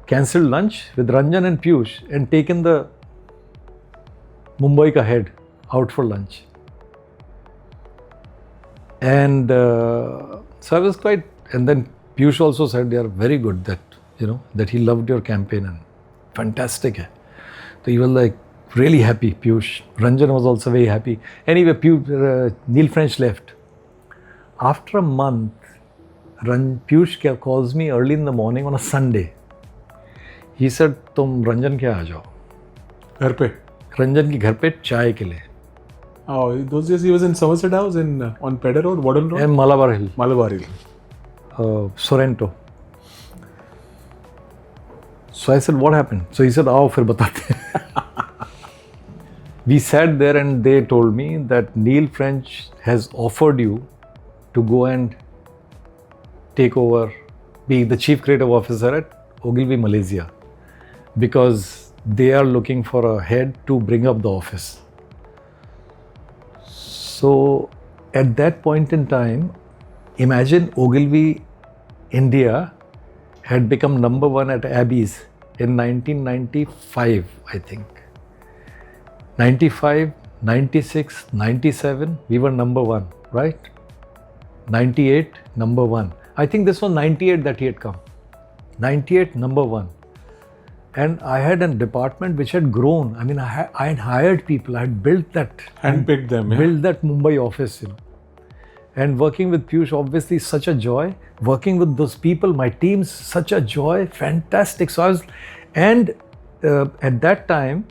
cancelled lunch with Ranjan and Piyush and taken the Mumbai ka head out for lunch. And so I was quite, and then Piyush also said, they are very good that, that he loved your campaign and fantastic. Hai. So he was like really happy, Piyush. Ranjan was also very happy. Anyway, Neil French left. After a month, Piyush calls me early in the morning on a Sunday. He said, "Tum Ranjan ke aa jao." Ghar pe? Ranjan ki ghar pe chai ke liye. Oh, those days he was in Somerset House on Pedder Road, Warden Road? And Malabar Hill. Malabar Hill. Sorrento. So I said, what happened? So he said, आओ फिर बताते हैं. We sat there and they told me that Neil French has offered you to go and take over, be the chief creative officer at Ogilvy, Malaysia, because they are looking for a head to bring up the office. So at that point in time, imagine Ogilvy, India had become number one at Abbey's in 1995, I think. 95, 96, 97, we were number one, right? 98, number one. I think this was 98 that he had come. 98, number one. And I had a department which had grown. I mean, I had hired people. I had built that. Handpicked them, yeah. Built that Mumbai office, And working with Piyush, obviously, such a joy. Working with those people, my teams, such a joy. Fantastic. So I was, and at that time,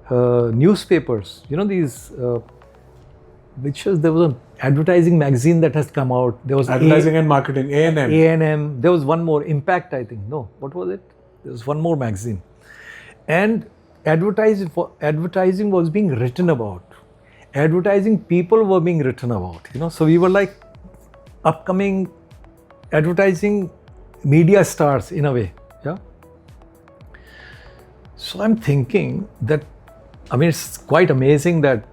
newspapers, these, there was an advertising magazine that has come out. There was Advertising and Marketing, A&M. A&M. There was one more, Impact, I think. No, what was it? There was one more magazine. And advertising was being written about. Advertising people were being written about, So we were like upcoming advertising media stars in a way, yeah. So I'm thinking that, it's quite amazing that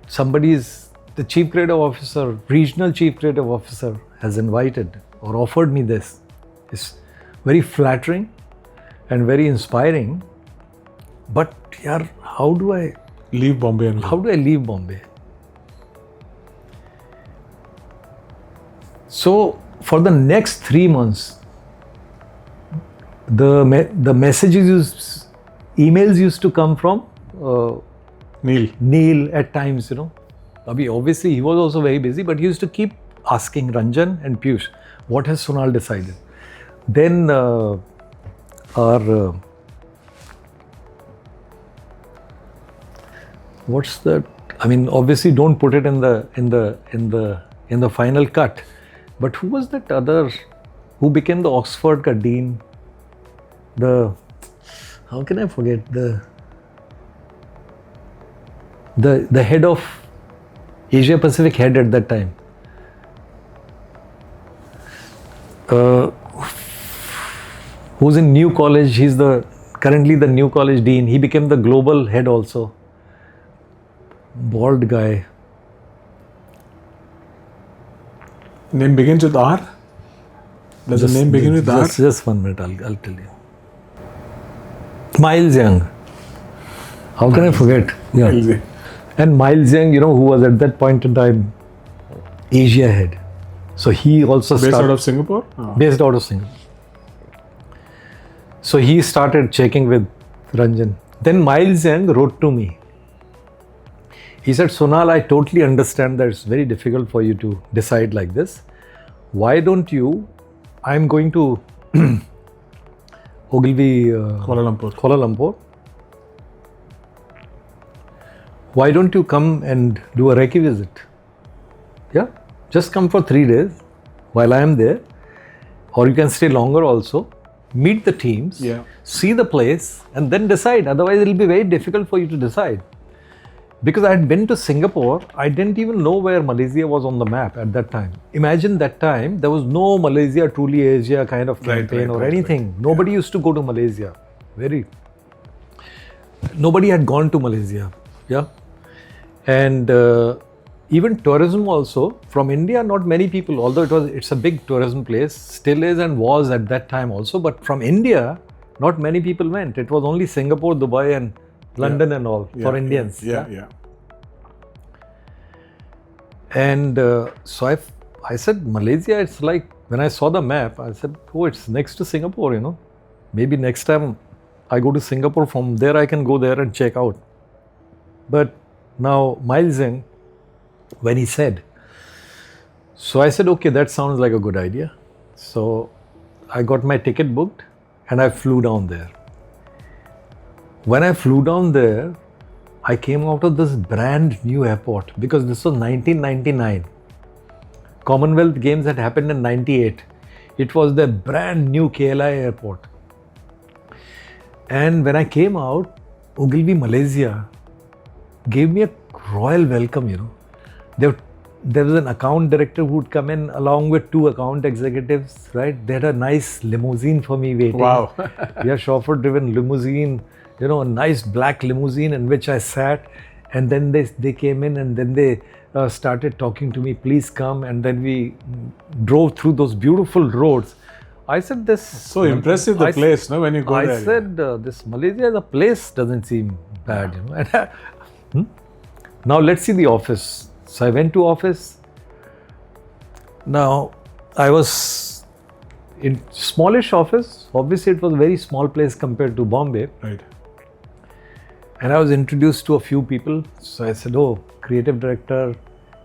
the chief creative officer, regional chief creative officer has invited or offered me this. It's very flattering and very inspiring. But yaar, how do I leave Bombay? How do I leave Bombay? So for the next 3 months, the messages, emails used to come from Neil at times, Obviously, he was also very busy, but he used to keep asking Ranjan and Piyush, what has Sonal decided? Then what's that? Obviously, don't put it in the final cut. But who was that other who became the Oxford ka dean? How can I forget the head of Asia Pacific head at that time? Who's in New College? He's currently the New College dean. He became the global head also. Bald guy. Name begins with R? Does the name begin with R? Just 1 minute, I'll tell you. Miles Young. How can I forget? Yeah. Miles Young. And Miles Young, who was at that point in time Asia head. So he also Based out of Singapore? Based out of Singapore. So he started checking with Ranjan. Then Miles Young wrote to me. He said, Sonal, I totally understand that it's very difficult for you to decide like this. Why don't you, I'm going to Ogilvy, Kuala Lumpur. Why don't you come and do a recce visit? Yeah, just come for 3 days while I am there. Or you can stay longer also. Meet the teams, see the place, and then decide. Otherwise, it will be very difficult for you to decide. Because I had been to Singapore, I didn't even know where Malaysia was on the map at that time. Imagine that time, there was no Malaysia Truly Asia kind of campaign or anything. Nobody used to go to Malaysia. Nobody had gone to Malaysia. Yeah. And even tourism also, from India, not many people, although it's a big tourism place, still is and was at that time also, but from India, not many people went. It was only Singapore, Dubai and London and all for Indians. Yeah. And so I said, Malaysia, it's like, when I saw the map, I said, it's next to Singapore, Maybe next time I go to Singapore, from there I can go there and check out. But now Miles Young, when he said, so I said, okay, that sounds like a good idea. So I got my ticket booked and I flew down there. When I flew down there, I came out of this brand new airport because this was 1999. Commonwealth Games had happened in 98. It was the brand new KLI airport. And when I came out, Ogilvy Malaysia gave me a royal welcome, you know. There was an account director who would come in along with 2 account executives, right? They had a nice limousine for me waiting. Wow. Yeah, chauffeur-driven limousine, you know, a nice black limousine in which I sat. And then they came in and then they started talking to me, please come. And then we drove through those beautiful roads. I said, this... So impressive the place, no, when you go there. I said, this Malaysia, the place doesn't seem bad, you know. And now let's see the office. So I went to office. Now I was in smallish office. Obviously it was a very small place compared to Bombay. Right. And I was introduced to a few people. So I said, oh, creative director,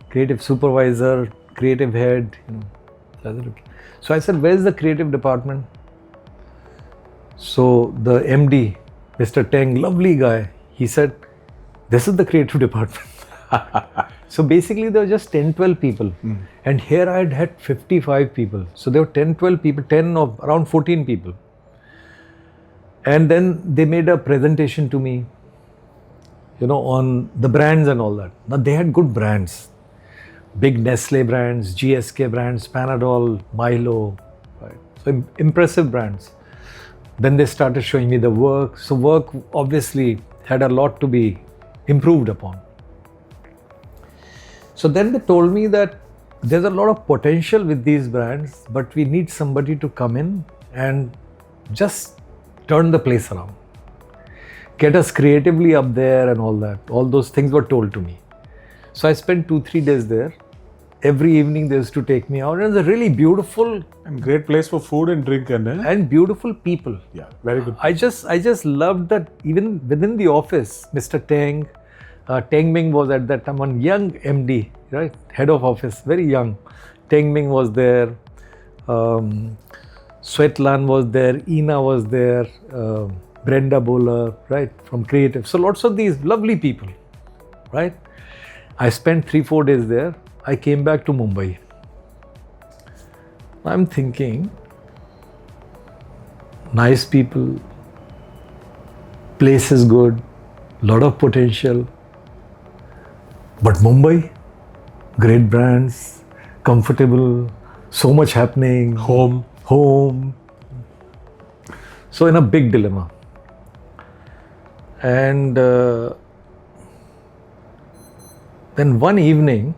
creative supervisor, creative head, you know. So I said, okay. So I said, where's the creative department? So the MD, Mr. Teng, lovely guy, he said, this is the creative department. So basically there were just 10-12 people. And here I had 55 people. So there were 10-12 people, 10 of around 14 people. And then they made a presentation to me, you know, on the brands and all that. Now they had good brands. Big Nestle brands, GSK brands, Panadol, Milo, right? So impressive brands. Then they started showing me the work. So work obviously had a lot to be improved upon. So then they told me that there's a lot of potential with these brands, but we need somebody to come in and just turn the place around. Get us creatively up there and all that. All those things were told to me. So I spent 2-3 days there. Every evening they used to take me out. And it was a really beautiful and great place for food and drink and beautiful people. Yeah, very good. I just loved that even within the office, Mr. Teng, Teng Ming was at that time one young MD, right? Head of office, very young. Teng Ming was there. Svetlan was there. Ina was there. Brenda Bowler, right? From creative. So lots of these lovely people, right? I spent 3-4 days there. I came back to Mumbai. I'm thinking, nice people, place is good, lot of potential. But Mumbai, great brands, comfortable, so much happening, home. So in a big dilemma. And then one evening,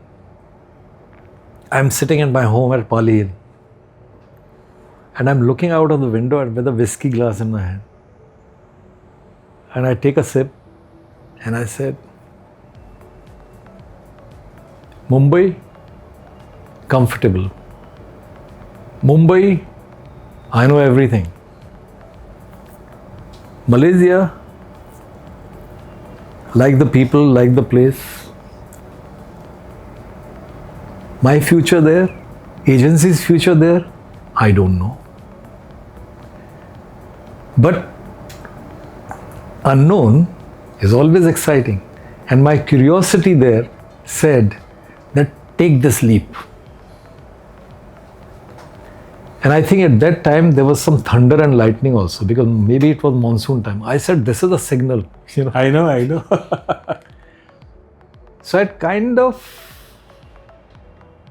I'm sitting at my home at Pali and I'm looking out of the window with a whiskey glass in my hand. And I take a sip and I said, Mumbai, comfortable. Mumbai, I know everything. Malaysia, like the people, like the place. My future there, agency's future there, I don't know. But unknown is always exciting. And my curiosity there said that take this leap. And I think at that time there was some thunder and lightning also, because maybe it was monsoon time. I said, this is a signal. You know. I know. So I kind of,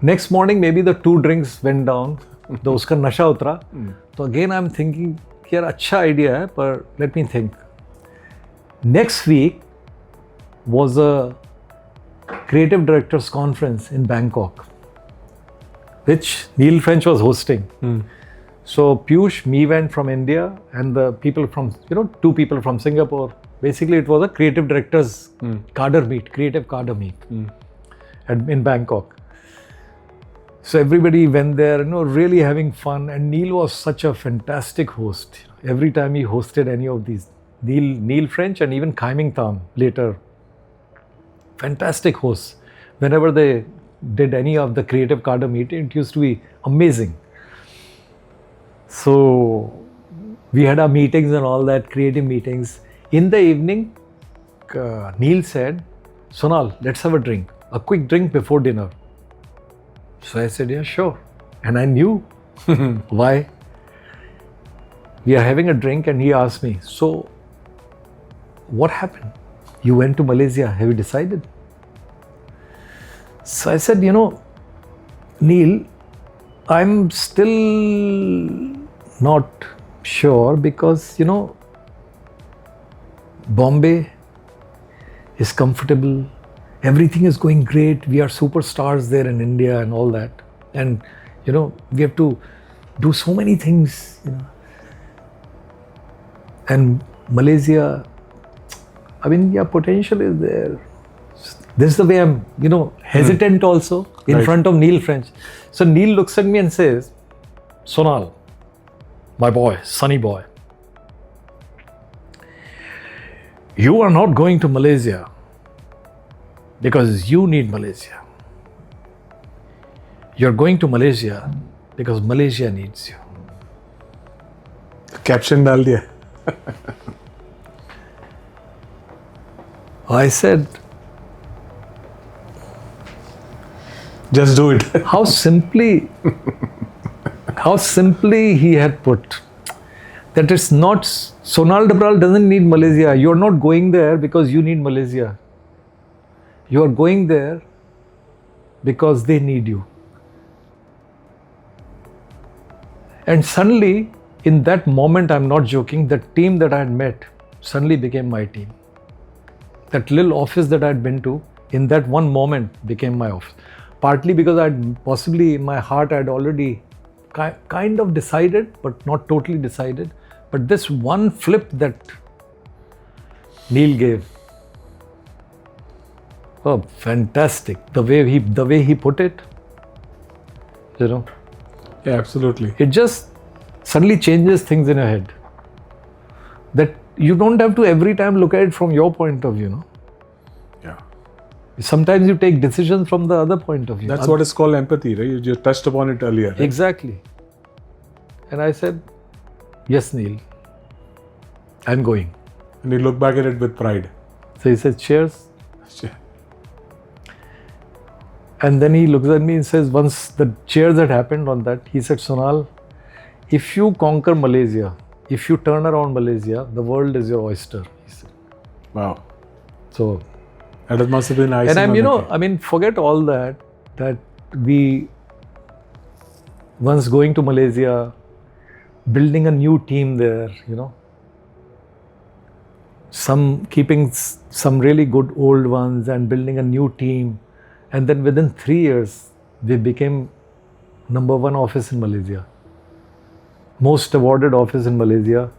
next morning maybe the 2 drinks went down. तो उसका नशा उतरा. So again I'm thinking, यार अच्छा idea है, but let me think. Next week was a creative directors conference in Bangkok, which Neil French was hosting. So Piyush, me went from India, and the people from, 2 people from Singapore. Basically it was a creative directors cadre meet, creative cadre meet in Bangkok. So everybody went there, really having fun. And Neil was such a fantastic host. Every time he hosted any of these, Neil French and even Khai Ming Tam later, fantastic hosts. Whenever they did any of the creative cadre meeting, it used to be amazing. So we had our meetings and all that, creative meetings. In the evening, Neil said, Sonal, let's have a drink, a quick drink before dinner. So I said, yeah, sure. And I knew why. We are having a drink and he asked me, so what happened? You went to Malaysia, have you decided? So I said, Neil, I'm still not sure because, Bombay is comfortable, everything is going great, we are superstars there in India and all that. And, we have to do so many things, And Malaysia, potential is there. This is the way I'm, hesitant also in front of Neil French. So Neil looks at me and says, Sonal, my boy, sunny boy, you are not going to Malaysia because you need Malaysia. You're going to Malaysia because Malaysia needs you. Caption डाल दिया. I said, just do it. how simply he had put that it's not, Sonal Dabral doesn't need Malaysia. You're not going there because you need Malaysia. You are going there because they need you. And suddenly, in that moment, I'm not joking, the team that I had met suddenly became my team. That little office that I had been to, in that one moment became my office. Partly because I'd possibly in my heart I'd already kind of decided, but not totally decided. But this one flip that Neil gave, oh, fantastic! The way he put it, Yeah, absolutely. it just suddenly changes things in your head. That you don't have to every time look at it from your point of view, Yeah. Sometimes you take decisions from the other point of view. That's what is called empathy, right? You touched upon it earlier. Right? Exactly. And I said, yes, Neil, I'm going. And you look back at it with pride. So he said, cheers. And then he looks at me and says, once the cheers had happened on that, he said, Sonal, if you conquer Malaysia, if you turn around Malaysia, the world is your oyster, he said. Wow. So, that must have been nice. and I'm, forget all that we once going to Malaysia, building a new team there, keeping some really good old ones and building a new team. And then within 3 years, we became #1 office in Malaysia, most awarded office in Malaysia.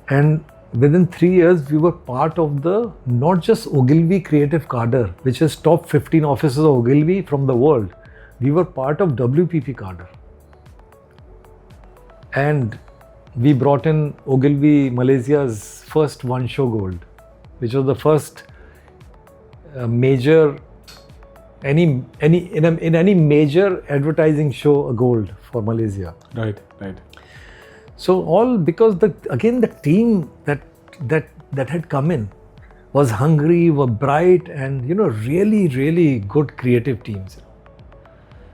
And within 3 years, we were part of the, not just Ogilvy creative cadre, which is top 15 offices of Ogilvy from the world. We were part of WPP cadre. And we brought in Ogilvy Malaysia's first one show gold, which was the first major, in any major advertising show, a gold for Malaysia. Right. So all because the team that had come in was hungry, were bright, and really, really good creative teams.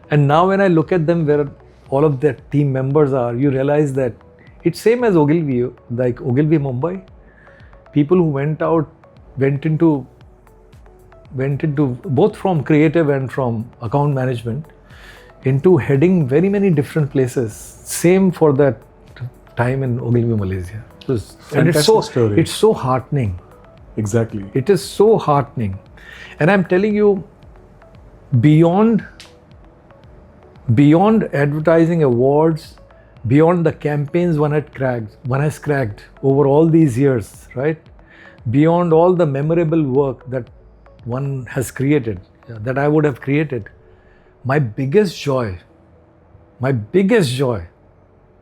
And now when I look at them, where all of their team members are, you realize that it's same as Ogilvy, like Ogilvy Mumbai. People who went into both from creative and from account management, into heading very many different places. Same for that time in Ogilvy Malaysia. And it's so heartening. Exactly. It is so heartening. And I'm telling you, beyond advertising awards, beyond the campaigns one has cracked over all these years, right? Beyond all the memorable work that one has created, that I would have created, my biggest joy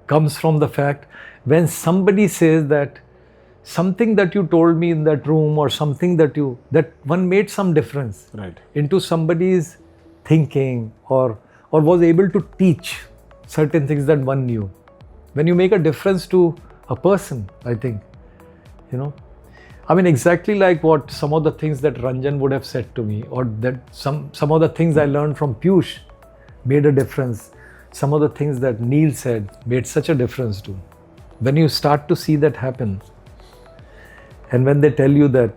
comes from the fact when somebody says that something that you told me in that room, or something that one made some difference into somebody's thinking, or was able to teach certain things that one knew. When you make a difference to a person, I think, exactly like what some of the things that Ranjan would have said to me, or that some of the things I learned from Piyush made a difference. Some of the things that Neil said made such a difference too. When you start to see that happen, And when they tell you that,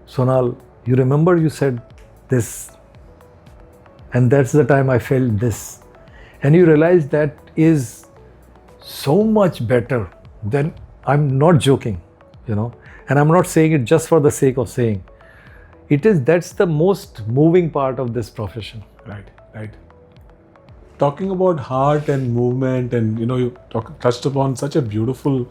Sonal, you remember you said this, and that's the time I felt this. And you realize that is so much better than, I'm not joking, and I'm not saying it just for the sake of saying. That's the most moving part of this profession. Right. Talking about heart and movement, and you touched upon such a beautiful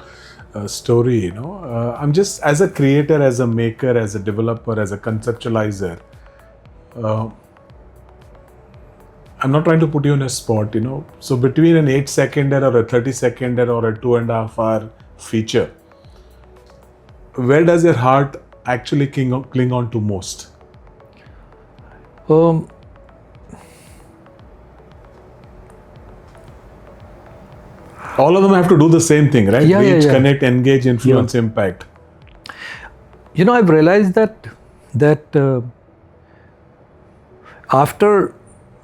story. I'm just, as a creator, as a maker, as a developer, as a conceptualizer. I'm not trying to put you in a spot. So between an 8-seconder or a 30-seconder or a 2.5 hour feature, where does your heart actually cling on to most? All of them have to do the same thing, right? Yeah, Reach, yeah. connect, engage, influence, impact. I've realized that after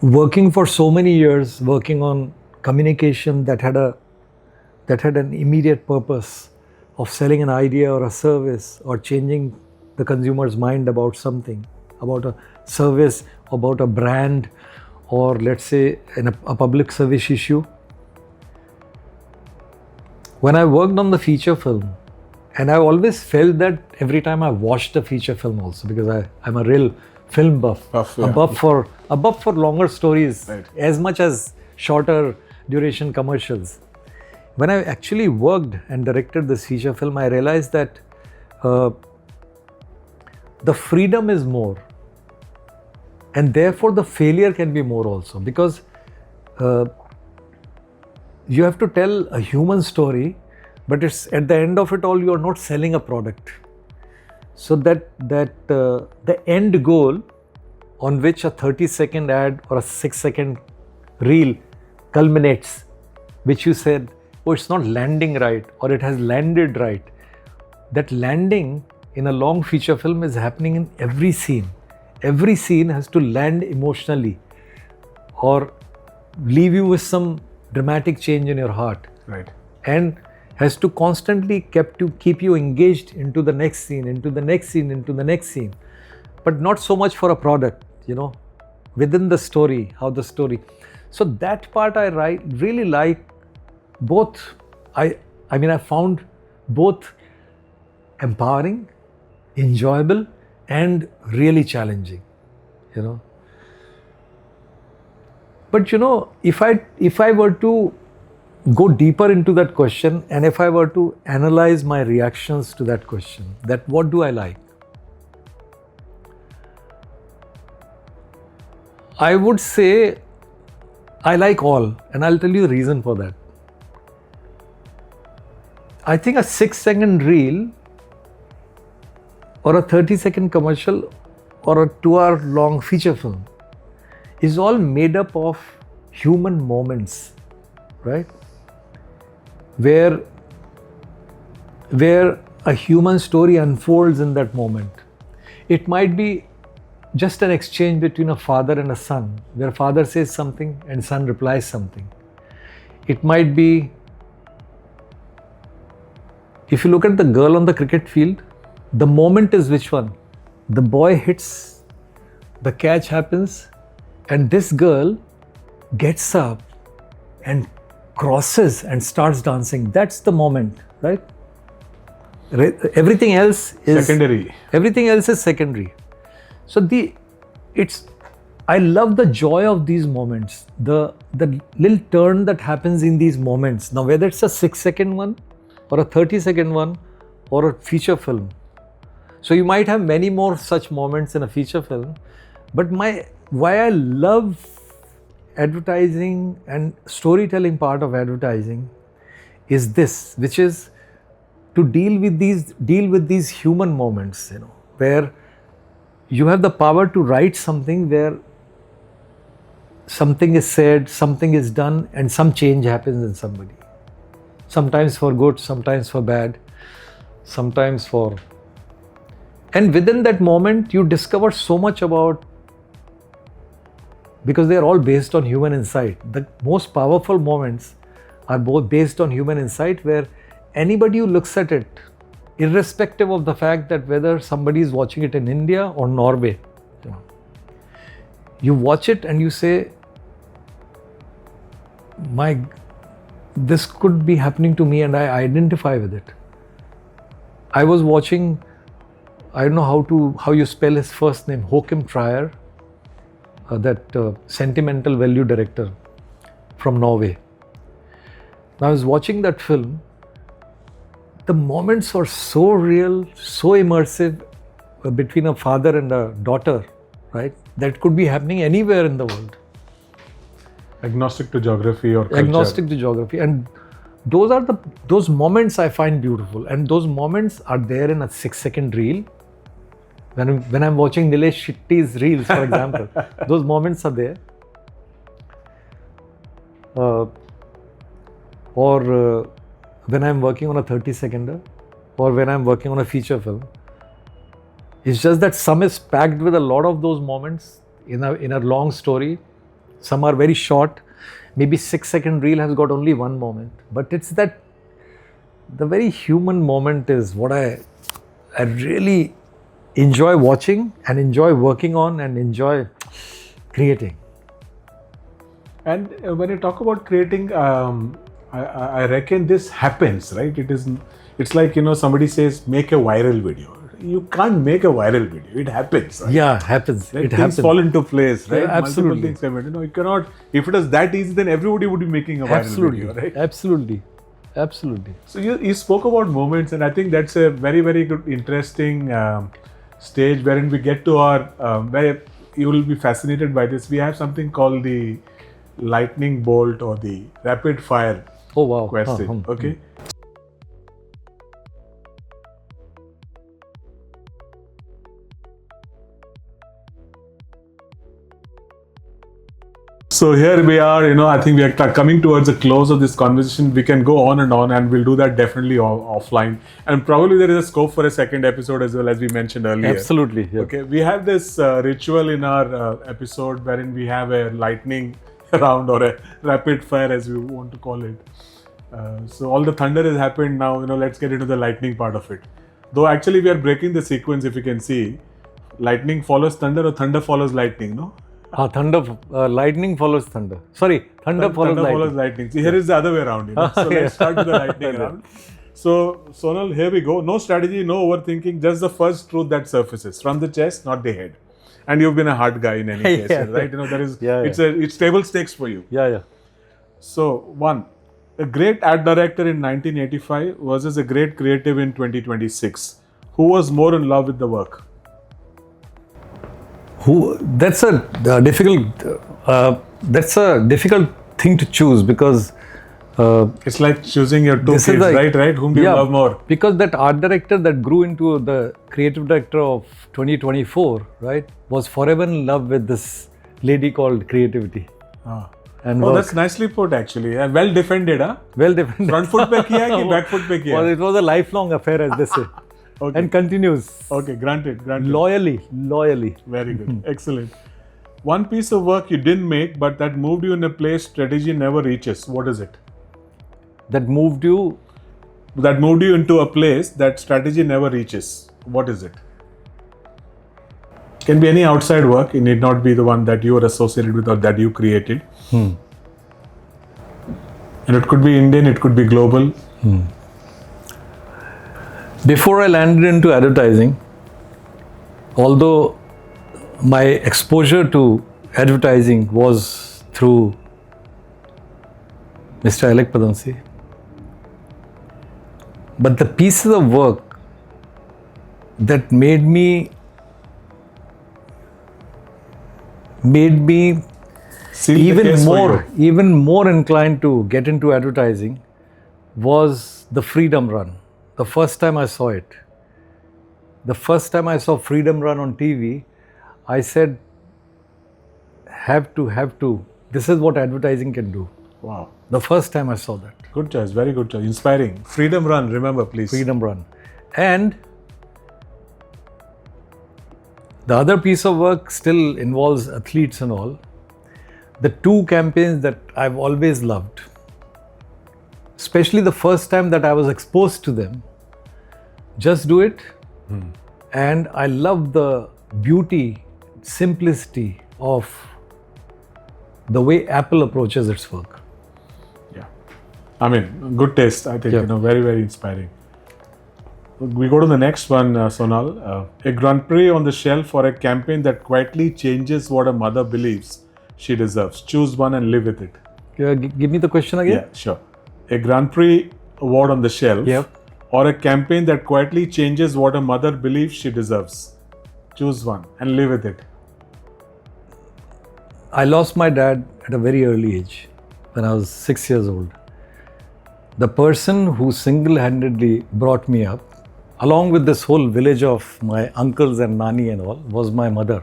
working for so many years, working on communication that had an immediate purpose of selling an idea or a service or changing the consumer's mind about something, about a service, about a brand, or let's say a public service issue. When I worked on the feature film, and I always felt that every time I watched a feature film also, because I'm a real film buff, above for longer stories, as much as shorter duration commercials. When I actually worked and directed this feature film, I realized that the freedom is more, and therefore the failure can be more also, because you have to tell a human story, but it's at the end of it all, you are not selling a product. So that the end goal on which a 30-second ad or a 6-second reel culminates, which you said, oh, it's not landing right, or it has landed right. That landing in a long feature film is happening in every scene. Every scene has to land emotionally or leave you with some dramatic change in your heart. Right. And has to constantly keep you engaged into the next scene, into the next scene, into the next scene. But not so much for a product, within the story, how the story. So that part I really like both. I found both empowering, enjoyable, and really challenging, But if I were to go deeper into that question, and if I were to analyze my reactions to that question, that what do I like? I would say I like all, and I'll tell you the reason for that. I think a 6-second reel or a 30-second commercial or a 2-hour long feature film is all made up of human moments, right? Where a human story unfolds in that moment. It might be just an exchange between a father and a son, where father says something and son replies something. It might be, if you look at the girl on the cricket field, the moment is which one? The boy hits, the catch happens, and this girl gets up and crosses and starts dancing. That's the moment, right? Everything else is secondary. Everything else is secondary. So I love the joy of these moments, the little turn that happens in these moments. Now, whether it's a 6-second one or a 30-second one or a feature film. So you might have many more such moments in a feature film, but why I love advertising and storytelling part of advertising is this, which is to deal with these human moments, where you have the power to write something where something is said, something is done, and some change happens in somebody. Sometimes for good, sometimes for bad, sometimes for... And within that moment, you discover so much about, because they are all based on human insight. The most powerful moments are both based on human insight, where anybody who looks at it irrespective of the fact that whether somebody is watching it in India or Norway. You watch it and you say, this could be happening to me, and I identify with it. I was watching, I don't know how you spell his first name, Håkon Trier, that sentimental value director from Norway. Now I was watching that film. The moments are so real, so immersive between a father and a daughter, right? That could be happening anywhere in the world. Agnostic to geography or culture. Agnostic to geography. And those moments I find beautiful. And those moments are there in a 6-second reel. When I'm watching Nilesh Shetty's reels, for example, those moments are there. Or when I'm working on a 30-seconder, or when I'm working on a feature film. It's just that some is packed with a lot of those moments in a long story. Some are very short. Maybe 6-second reel has got only one moment. But it's that the very human moment is what I really enjoy watching and enjoy working on and enjoy creating. And when you talk about creating, I reckon this happens, right? It's like, somebody says, make a viral video. You can't make a viral video. It happens. Right? Yeah, happens. Right? Things fall into place, right? Yeah, absolutely. Multiple things come in. You cannot, if it was that easy, then everybody would be making a viral video, right? Absolutely. So you spoke about moments, and I think that's a very, very good, interesting stage wherein we get to our, where you will be fascinated by this. We have something called the lightning bolt or the rapid fire question. Okay. So here we are, I think we are coming towards the close of this conversation. We can go on, and we'll do that definitely offline. And probably there is a scope for a second episode as well, as we mentioned earlier. Absolutely. Yeah. Okay, we have this ritual in our episode wherein we have a lightning round or a rapid fire, as we want to call it. So all the thunder has happened now, let's get into the lightning part of it. Though actually we are breaking the sequence, if you can see. Lightning follows thunder or thunder follows lightning, no? Lightning follows thunder. Sorry, thunder follows lightning. See, here is the other way around. So let's start with the lightning round. So, Sonal, here we go. No strategy, no overthinking, just the first truth that surfaces from the chest, not the head. And you've been a hard guy in any case, right? It's table stakes for you. Yeah. So, one, a great art director in 1985 versus a great creative in 2026. Who was more in love with the work? That's a difficult thing to choose, because it's like choosing your two kids, right? Whom do you love more? Because that art director that grew into the creative director of 2024, right, was forever in love with this lady called creativity. That's nicely put, actually. Well defended, huh? Well defended. Front foot pe kiya ki back foot pe kiya? Well, it was a lifelong affair, as they say. Okay. And continues. Okay, granted. Loyally. Very good. Excellent. One piece of work you didn't make, but that moved you in a place strategy never reaches. What is it? That moved you into a place that strategy never reaches. What is it? Can be any outside work. It need not be the one that you are associated with or that you created. And it could be Indian, it could be global. Before I landed into advertising, although my exposure to advertising was through Mr. Alec Padansi, but the pieces of work that made me even more inclined to get into advertising was the Freedom Run. The first time I saw it, the first time I saw Freedom Run on TV, I said, have to. This is what advertising can do. Wow. The first time I saw that. Good choice, very good choice. Inspiring. Freedom Run, remember, please. Freedom Run. And the other piece of work still involves athletes and all. The two campaigns that I've always loved, especially the first time that I was exposed to them, Just do it. And I love the beauty, simplicity of the way Apple approaches its work. Yeah. I mean, good taste, I think, Yeah. you know, very, very inspiring. We go to the next one, Sonal. A Grand Prix on the shelf or a campaign that quietly changes what a mother believes she deserves. Choose one and live with it. Give me the question again. Yeah, sure. A Grand Prix award on the shelf Yep. or a campaign that quietly changes what a mother believes she deserves. Choose one and live with it. I lost my dad at a very early age, when I was 6 years old. The person who single-handedly brought me up, along with this whole village of my uncles and nani and all, was my mother,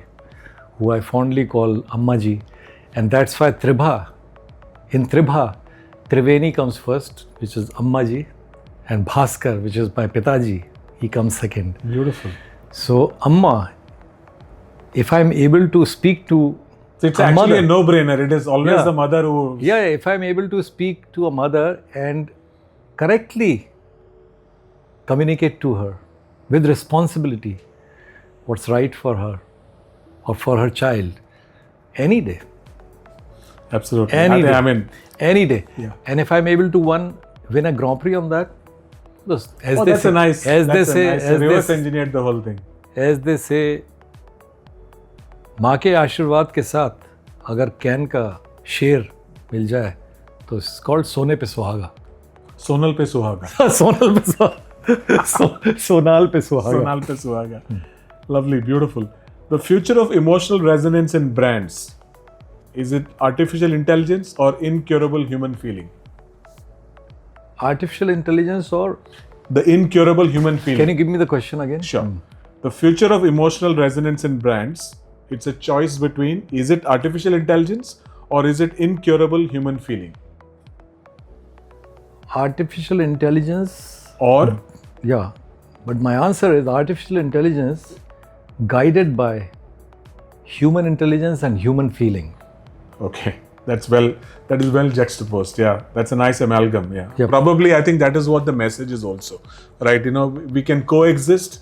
who I fondly call Ammaji. And that's why in Tribha, Triveni comes first, which is Ammaji, and Bhaskar, which is my Pitaji, he comes second. Beautiful. So, Amma, if I'm able to speak to So it's a actually mother, a no-brainer. It is always Yeah. the mother who... yeah, if I'm able to speak to a mother and correctly communicate to her with responsibility what's right for her or for her child, any day. Absolutely. Any day. I mean, Any day. Yeah. And if I'm able to win a Grand Prix on that, as they that's say, a nice... as that's they say, a nice as reverse they, engineered the whole thing. as they say, माँ के आशीर्वाद के साथ अगर can का शेर मिल जाए तो it's called सोने पे सुहागा. Sonal pe suhaga. सोनल पे सुहागा. सोनाल पे सुहागा. Sonal pe suhaga. Lovely, beautiful. The future of emotional resonance in brands. Is it artificial intelligence or incurable human feeling? Artificial intelligence or... The incurable human feeling. Can you give me the question again? Sure. The future of emotional resonance in brands, it's a choice between, is it artificial intelligence or is it incurable human feeling? Artificial intelligence... Or Yeah. But my answer is artificial intelligence guided by human intelligence and human feeling. okay, that is well juxtaposed. Yeah, that's a nice amalgam. Yeah, Yep. Probably I think that is what the message is also, right? You know, we can coexist,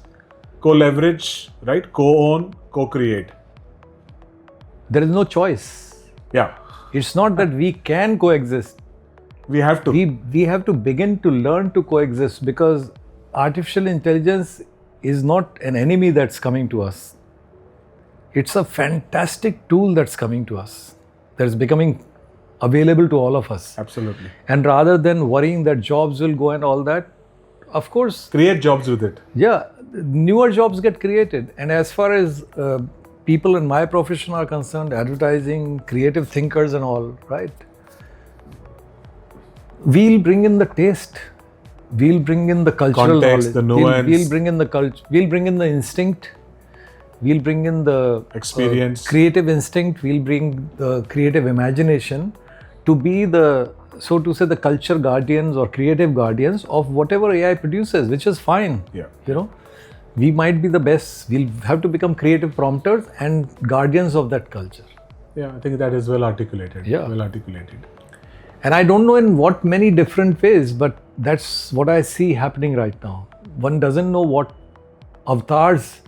co-leverage, right? Co-own, co-create. There is no choice. Yeah, It's not that we can coexist. we have to. We have to begin to learn to coexist, because artificial intelligence is not an enemy that's coming to us. It's a fantastic tool that's coming to us, that's becoming available to all of us. Absolutely. And rather than worrying that jobs will go and all that, of course, Create jobs with it. yeah, newer jobs get created. And as far as people in my profession are concerned, advertising, creative thinkers and all, right? We'll bring in the taste. We'll bring in the cultural Context, knowledge. the nuance. We'll bring in the culture. We'll bring in the instinct. We'll bring in the Experience. creative instinct. We'll bring the creative imagination to be the, so to say, the culture guardians or creative guardians of whatever AI produces, which is fine. Yeah. You know, we might be the best. We'll have to become creative prompters and guardians of that culture. Yeah, I think that is well articulated. Yeah. Well articulated. And I don't know in what many different ways, but that's what I see happening right now. One doesn't know what avatars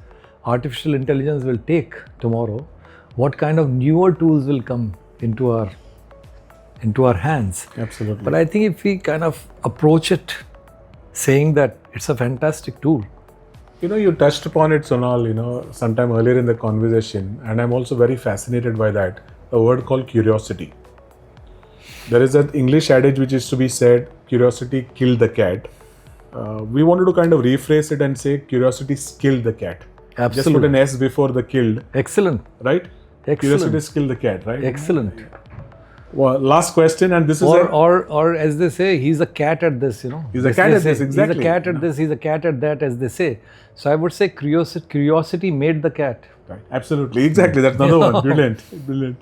artificial intelligence will take tomorrow, what kind of newer tools will come into our hands. Absolutely. But I think if we kind of approach it saying that it's a fantastic tool. You know, you touched upon it, Sonal, you know, sometime earlier in the conversation, and I'm also very fascinated by that, a word called curiosity. There is an English adage which is to be said, curiosity killed the cat. We wanted to kind of rephrase it and say curiosity skilled the cat. Just put Absolutely. an S before the killed, Excellent. right? Excellent. Curiosity skilled the cat, right? Excellent. Well, last question, and this is Or as they say, he's a cat at this, you know. He's a As cat they at this, say, exactly. He's a cat at this, he's a cat at that, as they say. So I would say curiosity made the cat. Right. Absolutely, exactly. That's another one. Brilliant, brilliant.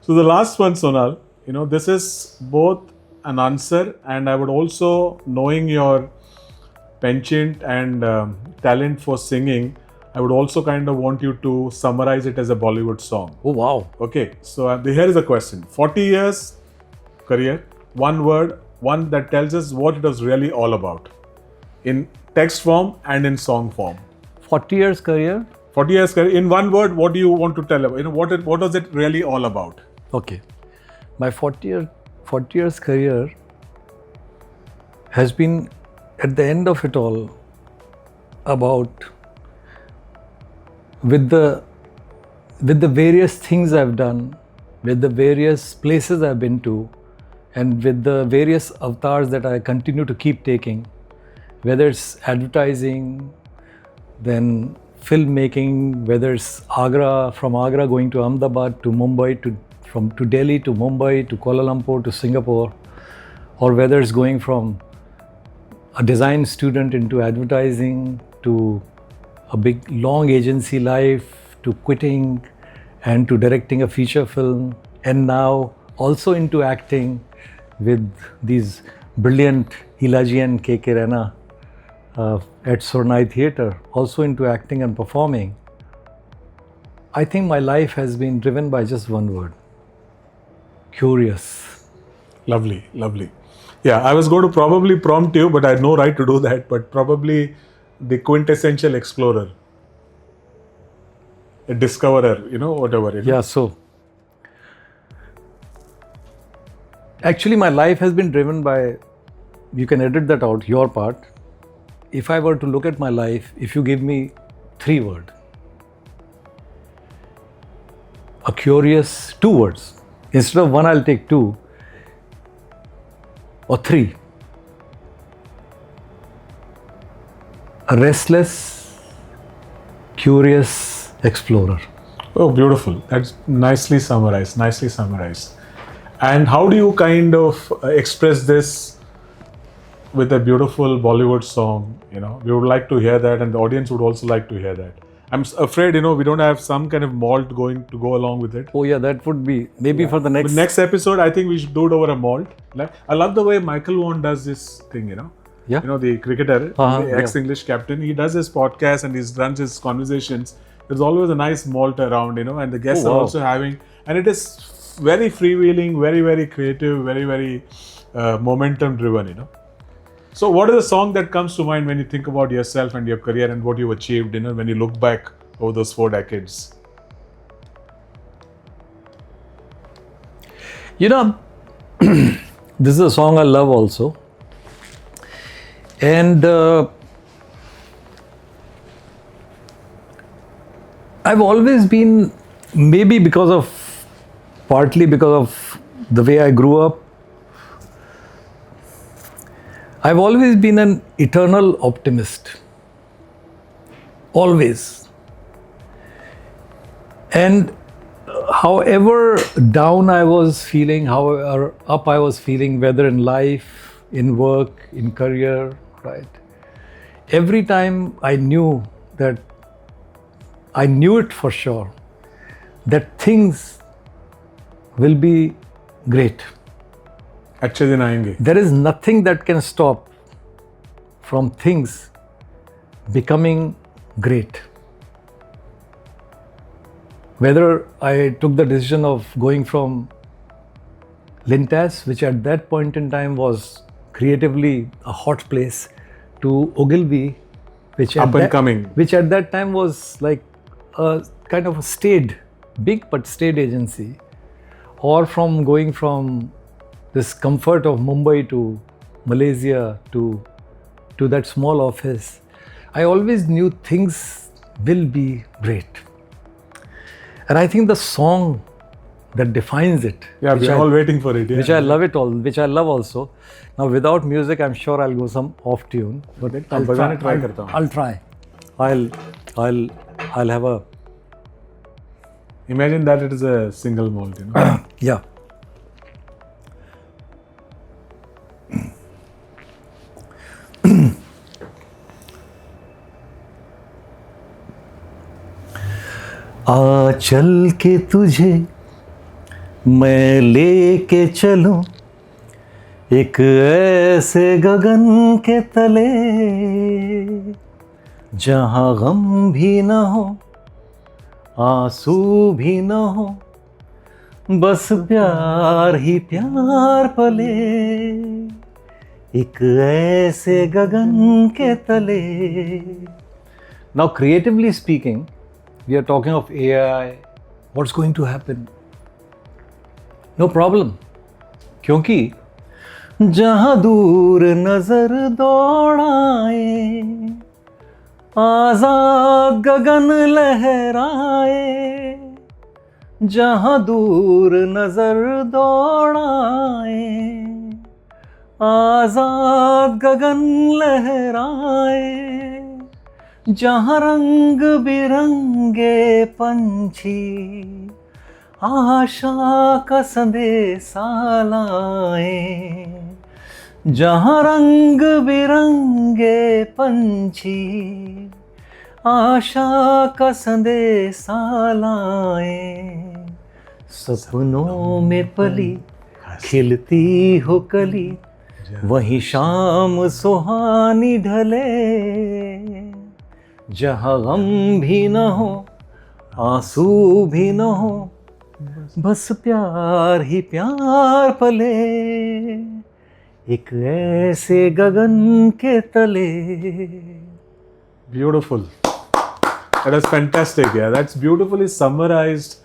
So the last one, Sonal, you know, this is both an answer, and I would also, knowing your penchant and talent for singing, I would also kind of want you to summarize it as a Bollywood song. Oh wow. Okay, so here is a question. 40 years career, one word, one that tells us what it was really all about in text form and in song form. 40 years career. 40 years career. In one word, what do you want to tell about? What was it really all about? Okay. My 40 years career has been, at the end of it all, about with the various things I've done, with the various places I've been to, and with the various avatars that I continue to keep taking, whether it's advertising, then filmmaking, whether it's Agra, from Agra going to Ahmedabad to Mumbai, to Delhi to Mumbai to Kuala Lumpur to Singapore, or whether it's going from a design student into advertising to a big long agency life to quitting and to directing a feature film, and now also into acting with these brilliant Ilaji and KK Rana at Sornai Theatre, also into acting and performing. I think my life has been driven by just one word: curious. Lovely, lovely. Yeah, I was going to probably prompt you, but I had no right to do that, but probably the quintessential explorer, a discoverer, whatever. Yeah, so actually my life has been driven by, you can edit that out, your part. If I were to look at my life, if you give me 3 words, a curious, 2 words, instead of 1 I'll take 2 or 3. A restless, curious explorer. Oh, beautiful. That's nicely summarized, nicely summarized. And how do you kind of express this with a beautiful Bollywood song? We would like to hear that, and the audience would also like to hear that. I'm afraid, we don't have some kind of malt going to go along with it. Oh yeah, that would be maybe for the next... The next episode, I think we should do it over a malt. I love the way Michael Vaughan does this thing, Yeah. The cricketer, the ex-English captain. He does his podcast and he runs his conversations. There's always a nice malt around, and the guests are also having, and it is very freewheeling, very, very creative, very, very momentum driven, So what is the song that comes to mind when you think about yourself and your career and what you've achieved, when you look back over those 4 decades? This is a song I love also. And I've always been, maybe partly because of the way I grew up, I've always been an eternal optimist. Always. And however down I was feeling, however up I was feeling, whether in life, in work, in career, right? Every time I knew it for sure, that things will be great. अच्छे दिन आएंगे. There is nothing that can stop from things becoming great. Whether I took the decision of going from Lintas, which at that point in time was creatively a hot place, to Ogilvy, which up and coming, which at that time was like a kind of a big but staid agency, or from going from this comfort of Mumbai to Malaysia to that small office, I always knew things will be great. And I think the song that defines it, we're all waiting for it, which I love also. Now without music, I'm sure I'll go some off tune, but I'll try. I'll have a... Imagine that it is a single malt, Yeah. आ चल के तुझे मैं लेके चलूं एक ऐसे गगन के तले जहां गम भी न हो आंसू भी न हो बस प्यार ही प्यार पले एक ऐसे गगन के तले. Now, creatively speaking, we are talking of AI. What's going to happen? No problem. क्योंकि जहाँ दूर नजर दौड़ाए, आजाद गगन लहराए, जहाँ दूर नजर दौड़ाए, आजाद गगन लहराए, जहाँ रंग बिरंगे पंछी आशा का संदेशा लाए, जहाँ रंग बिरंगे पंछी आशा का संदेशा लाए, सपनों में पली खिलती हो कली, वही शाम सुहानी ढले, जहाँ गम भी न हो आंसू भी न हो, बस प्यार ही प्यार पले, एक ऐसे गगन के तले. Beautiful. That was fantastic. Yeah, that's beautifully summarized,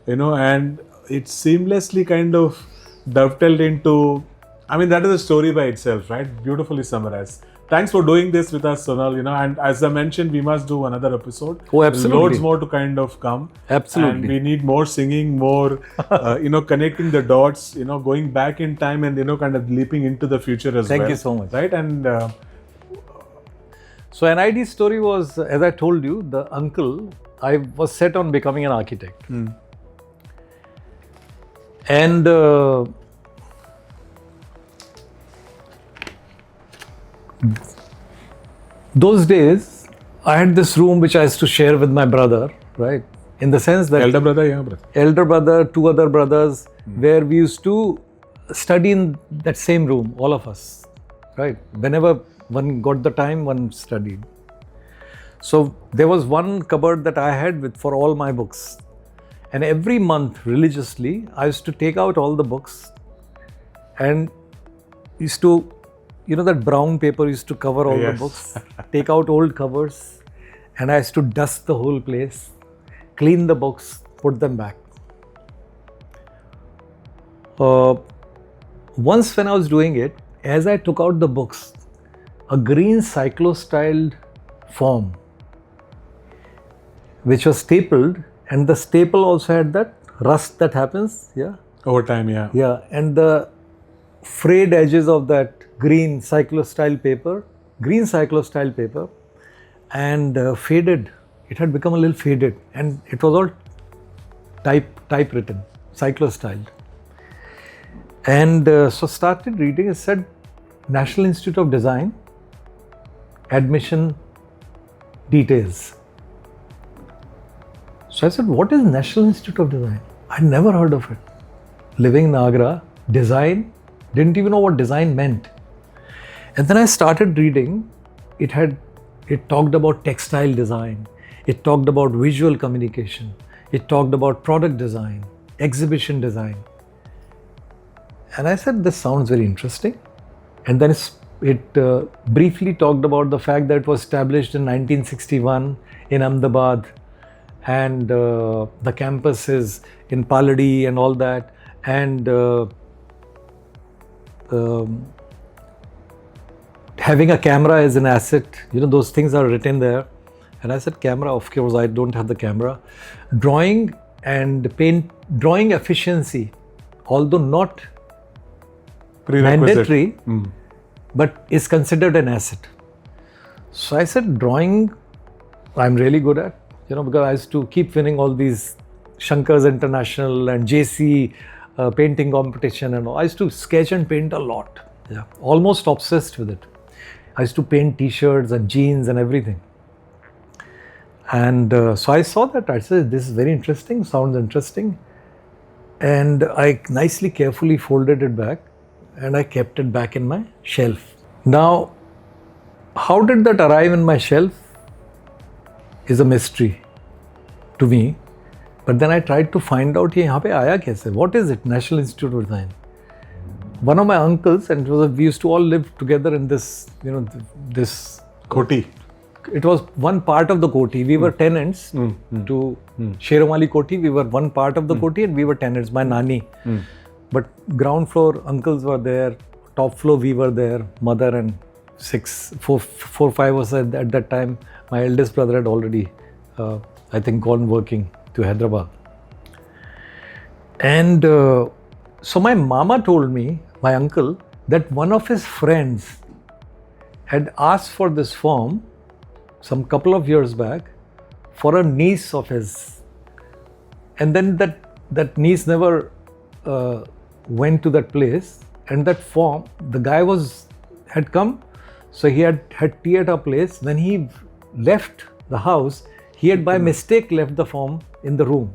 and it seamlessly kind of dovetailed into, I mean, that is a story by itself, right? Beautifully summarized. Thanks for doing this with us, Sonal. And as I mentioned, we must do another episode. Oh, absolutely. Loads more to kind of come. Absolutely. And we need more singing, more, connecting the dots, going back in time and, kind of leaping into the future as well. Thank you so much. Right? And so NID story was, as I told you, the uncle, I was set on becoming an architect. And those days, I had this room which I used to share with my brother, right? In the sense that elder brother, yeah, brother. Elder brother, two other brothers, where we used to study in that same room, all of us, right? Whenever one got the time, one studied. So there was one cupboard that I had for all my books. And every month, religiously, I used to take out all the books and used to, that brown paper used to cover all the books, take out old covers, and I used to dust the whole place, clean the books, put them back. Once when I was doing it, as I took out the books, a green cyclo-styled form, which was stapled, and the staple also had that rust that happens, over time, yeah, and the frayed edges of that green cyclo-style paper, and faded. It had become a little faded, and it was all typewritten, cyclo-styled. And so started reading. It said National Institute of Design, admission details. So I said, what is National Institute of Design? I'd never heard of it. Living in Agra, design, didn't even know what design meant. And then I started reading. It talked about textile design. It talked about visual communication. It talked about product design, exhibition design. And I said, this sounds very interesting. And then it briefly talked about the fact that it was established in 1961 in Ahmedabad, and the campus is in Paladi and all that. And having a camera is an asset, those things are written there. And I said, camera, of course, I don't have the camera. Drawing and drawing efficiency, although not mandatory, but is considered an asset. So I said, drawing, I'm really good at, because I used to keep winning all these Shankar's International and JC painting competition and all. I used to sketch and paint a lot, almost obsessed with it. I used to paint t-shirts and jeans and everything. And so I saw that, I said, this is very interesting, sounds interesting. And I nicely, carefully folded it back and I kept it back in my shelf. Now, how did that arrive in my shelf is a mystery to me. But then I tried to find out, what is it, National Institute of Design? one of my uncles, and we used to all live together in this, this. Koti. It was one part of the Koti. We were tenants to Sheromali Koti. We were one part of the Koti and we were tenants, my nani. But ground floor uncles were there, top floor we were there, mother and four, five was at that time. My eldest brother had already, I think, gone working to Hyderabad. And so my mama told me, my uncle, that one of his friends had asked for this form some couple of years back for a niece of his. And then that niece never went to that place, and that form, the guy had come, so he had tea at our place. When he left the house, he had by mistake left the form in the room.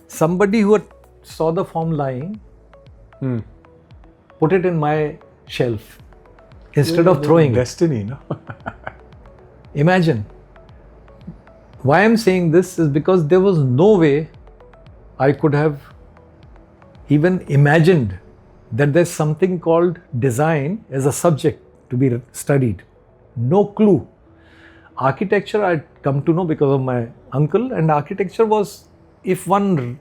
Somebody who had saw the form lying, put it in my shelf instead of throwing destiny, it. Imagine. Why I'm saying this is because there was no way I could have even imagined that there's something called design as a subject to be studied. No clue. Architecture I'd come to know because of my uncle, and architecture was, if one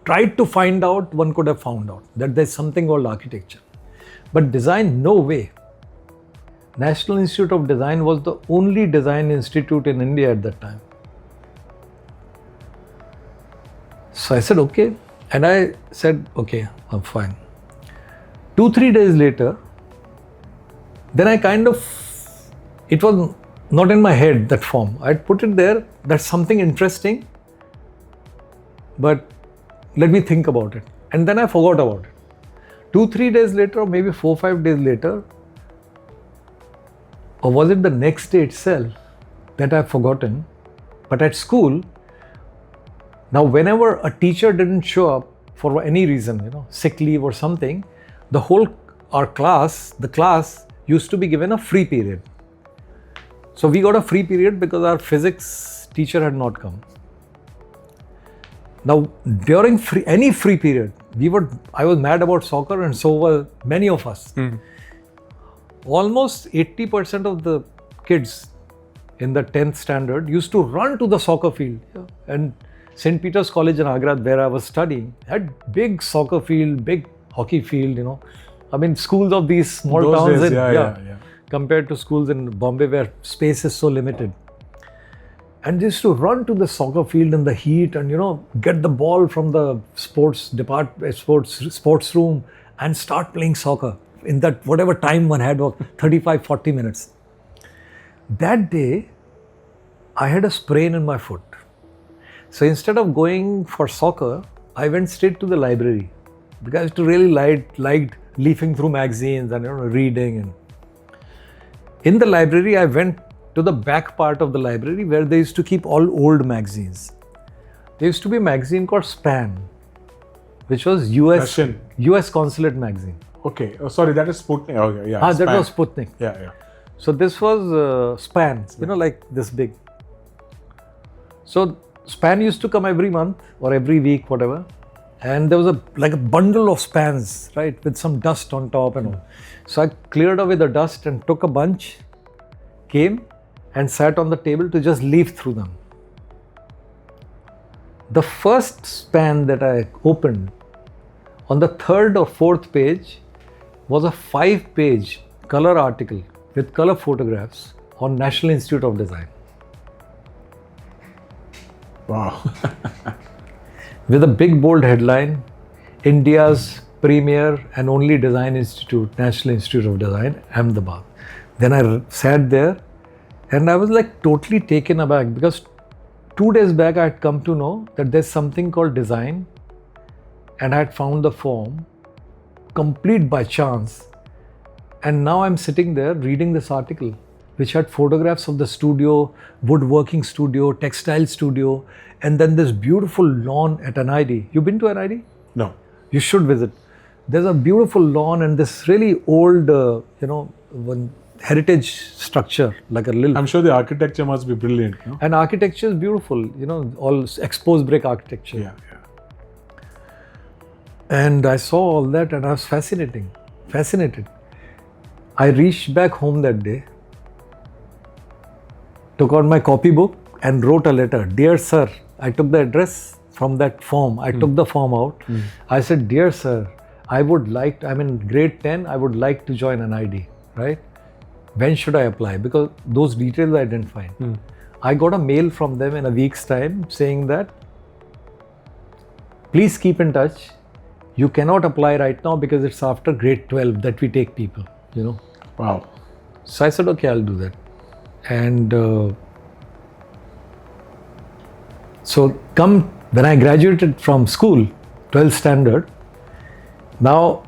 tried to find out, one could have found out that there's something called architecture. But design, no way. National Institute of Design was the only design institute in India at that time. So I said, okay. And I said, okay, I'm fine. 2-3 days later, then I it was not in my head, that form. I'd put it there, that's something interesting, but let me think about it. And then I forgot about it. 2-3 days later, or maybe 4-5 days later, or was it the next day itself that I've forgotten, but at school, now whenever a teacher didn't show up for any reason, sick leave or something, the class used to be given a free period. So we got a free period because our physics teacher had not come. Now during any free period, I was mad about soccer, and so were many of us. Almost 80% of the kids in the 10th standard used to run to the soccer field. And St. Peter's College in Agra, where I was studying, had big soccer field, big hockey field, I mean, schools of these small Those towns, days, compared to schools in Bombay where space is so limited. And they used to run to the soccer field in the heat and, get the ball from the sports room and start playing soccer in that whatever time one had of 35-40 minutes. That day, I had a sprain in my foot. So instead of going for soccer, I went straight to the library because I used to really liked leafing through magazines and reading. And in the library, I went to the back part of the library where they used to keep all old magazines. There used to be a magazine called Span, which was US consulate magazine. Okay. Oh, sorry, that is Sputnik. Okay, yeah. That was Sputnik. Yeah. So this was Span, like this big. So Span used to come every month or every week, whatever. And there was a bundle of spans, right, with some dust on top and all. So I cleared away the dust and took a bunch, came and sat on the table to just leaf through them. The first span that I opened, on the 3rd or 4th page, was a 5-page color article with color photographs on National Institute of Design. Wow. With a big bold headline, India's premier and only design institute, National Institute of Design, Ahmedabad. Then I sat there and I was totally taken aback because 2 days back I had come to know that there's something called design, and I had found the form complete by chance. And now I'm sitting there reading this article which had photographs of the studio, woodworking studio, textile studio, and then this beautiful lawn at NID. You been to NID? No. You should visit. There's a beautiful lawn and this really old, one heritage structure, like a little. I'm sure the architecture must be brilliant. No? And architecture is beautiful, all exposed brick architecture. Yeah. And I saw all that and I was fascinating. Fascinated. I reached back home that day, took out my copybook and wrote a letter. Dear sir, I took the address from that form. I took the form out. I said, dear sir, I'm in grade 10, I would like to join an ID, right? When should I apply? Because those details I didn't find. I got a mail from them in a week's time saying that, please keep in touch. You cannot apply right now because it's after grade 12 that we take people, you know. Wow. So I said, okay, I'll do that. And so when I graduated from school, 12th standard, now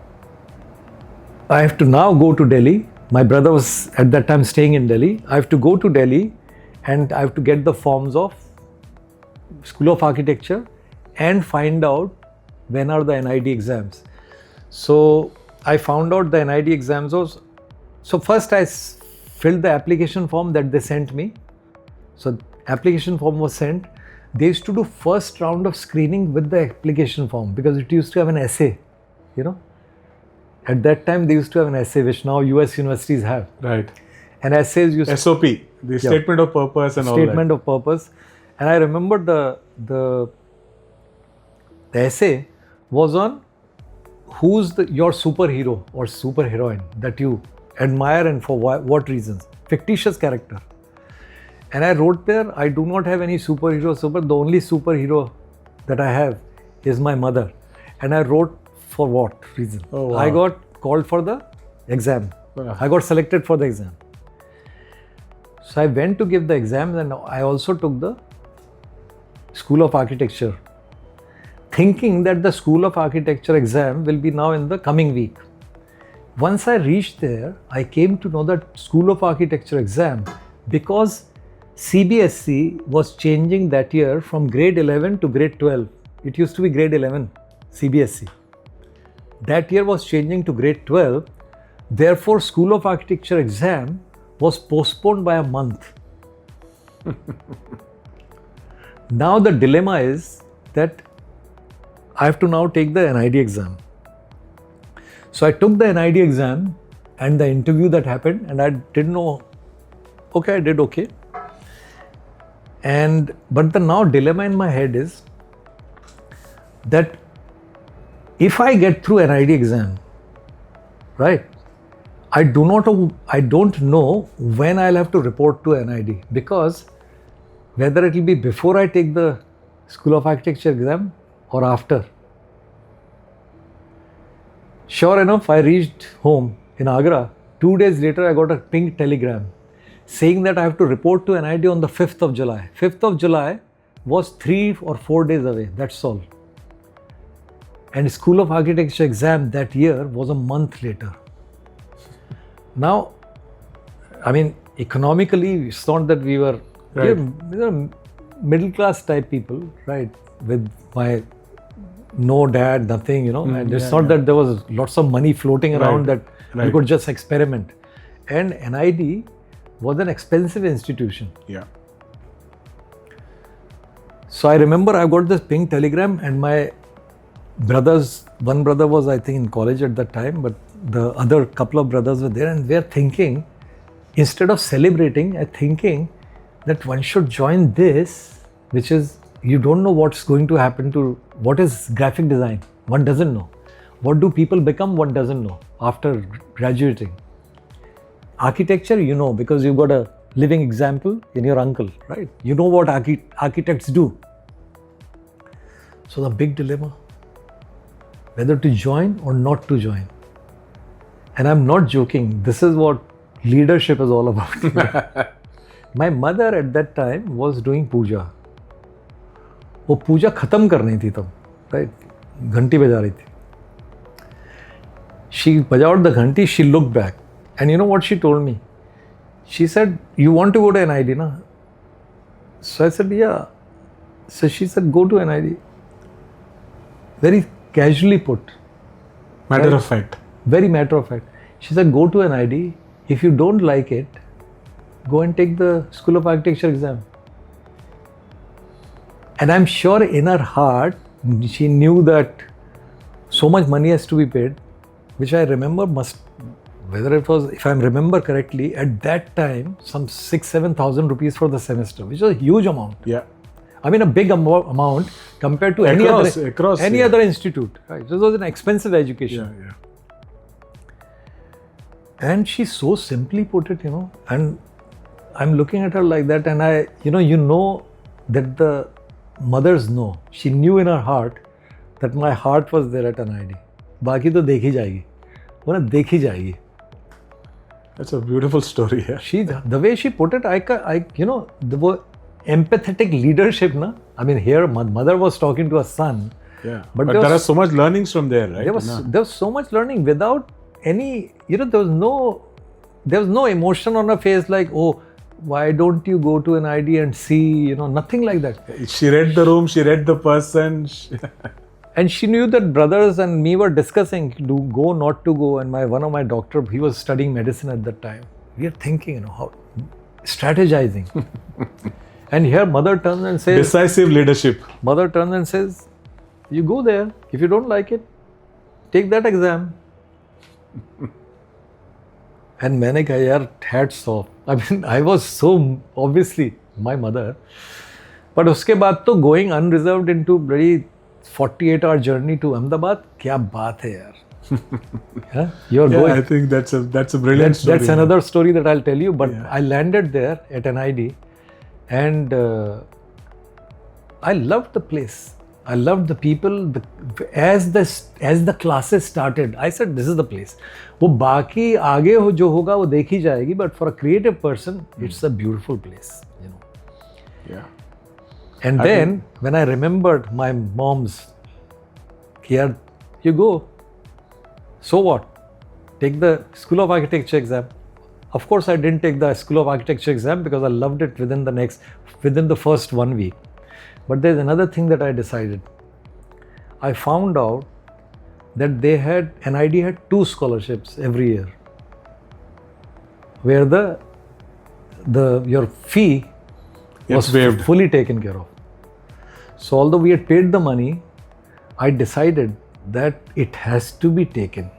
I have to now go to Delhi. My brother was at that time staying in Delhi. I have to go to Delhi and I have to get the forms of School of Architecture and find out when are the NID exams. So I found out the NID exams was, so first I filled the application form that they sent me. So application form was sent. They used to do first round of screening with the application form because it used to have an essay, you know. At that time they used to have an essay which now US universities have. Right. And essays used SOP, the statement of purpose and all that. Statement of purpose. And I remember the essay was on who's your superhero or superheroine that you admire and for what reasons. Fictitious character. And I wrote there, I do not have any superhero, the only superhero that I have is my mother. And I wrote for what reason. Oh, wow. I got called for the exam. Wow. I got selected for the exam. So I went to give the exam and I also took the School of Architecture, thinking that the School of Architecture exam will be now in the coming week. Once I reached there, I came to know that School of Architecture exam, because CBSE was changing that year from grade 11 to grade 12. It used to be grade 11, CBSE. That year was changing to grade 12. Therefore, School of Architecture exam was postponed by a month. Now the dilemma is that I have to now take the NID exam. So I took the NID exam and the interview that happened, and I didn't know, okay, I did okay. But the now dilemma in my head is that if I get through NID exam, right, I don't know when I'll have to report to NID, because whether it will be before I take the School of Architecture exam or after. Sure enough, I reached home in Agra. 2 days later, I got a pink telegram saying that I have to report to NID on the 5th of July. 5th of July was 3 or 4 days away, that's all. And School of Architecture exam that year was a month later. Now, I mean, economically, it's not that we were middle class type people, right? With my no dad, nothing, you know. And it's not that there was lots of money floating around that we could just experiment. And NID was an expensive institution. Yeah. So I remember I got this pink telegram, and my brothers, one brother was I think in college at that time, but the other couple of brothers were there, and we are thinking, instead of celebrating, I'm thinking that one should join this, which is, you don't know what's going to happen to, what is graphic design? One doesn't know. What do people become? One doesn't know after graduating. Architecture, you know, because you've got a living example in your uncle, right? You know what architects do. So the big dilemma, whether to join or not to join. And I'm not joking, this is what leadership is all about. My mother at that time was doing puja. वो पूजा खत्म करनी थी तब, right? घंटी बजा रही थी. She bajawed the ghanti, she looked back. And you know what she told me? She said, you want to go to NID, na? So I said, yeah. So she said, go to NID. Very casually put. Matter of fact. Very matter of fact. She said, go to NID. If you don't like it, go and take the School of Architecture exam. And I'm sure in her heart, she knew that so much money has to be paid. which I remember whether it was, if I remember correctly, at that time, some 7,000 rupees for the semester, which was a huge amount. Yeah. I mean, a big amount compared to any other institute. Right? This was an expensive education. Yeah. And she so simply put it, and I'm looking at her like that, and you know that the mothers know. She knew in her heart that my heart was there at NID. Baki to dekhi jayegi. Well, dekhi jayegi. That's a beautiful story. Yeah. The way she put it, the empathetic leadership, na? I mean, here, mother was talking to her son. Yeah. But there are so much learnings from there, right? There was so much learning without any, there was no emotion on her face like, oh, why don't you go to an ID and see, nothing like that. She read the room, she read the person. And she knew that brothers and me were discussing to go, not to go. And one of my doctor, he was studying medicine at that time. We are thinking, how strategizing. And here mother turns and says, decisive leadership. Mother turns and says, you go there. If you don't like it, take that exam. And मैंने कहा यार hats off. I mean, I was so obviously my mother. But उसके बाद तो going unreserved into very 48-hour journey to Ahmedabad, क्या बात है यार. You're going. I think that's a brilliant story. That's another story that I'll tell you. But I landed there at NID, and I loved the place. I loved the people. As the classes started, I said, this is the place. वो बाकी आगे जो होगा वो देखी जाएगी. But for a creative person, it's a beautiful place. Yeah. And then when I remembered my mom's, here you go. So what? Take the School of Architecture exam. Of course, I didn't take the School of Architecture exam because I loved it within the first 1 week. But there's another thing that I decided. I found out that NID had 2 scholarships every year, where your fee was fully taken care of. So although we had paid the money, I decided that it has to be taken.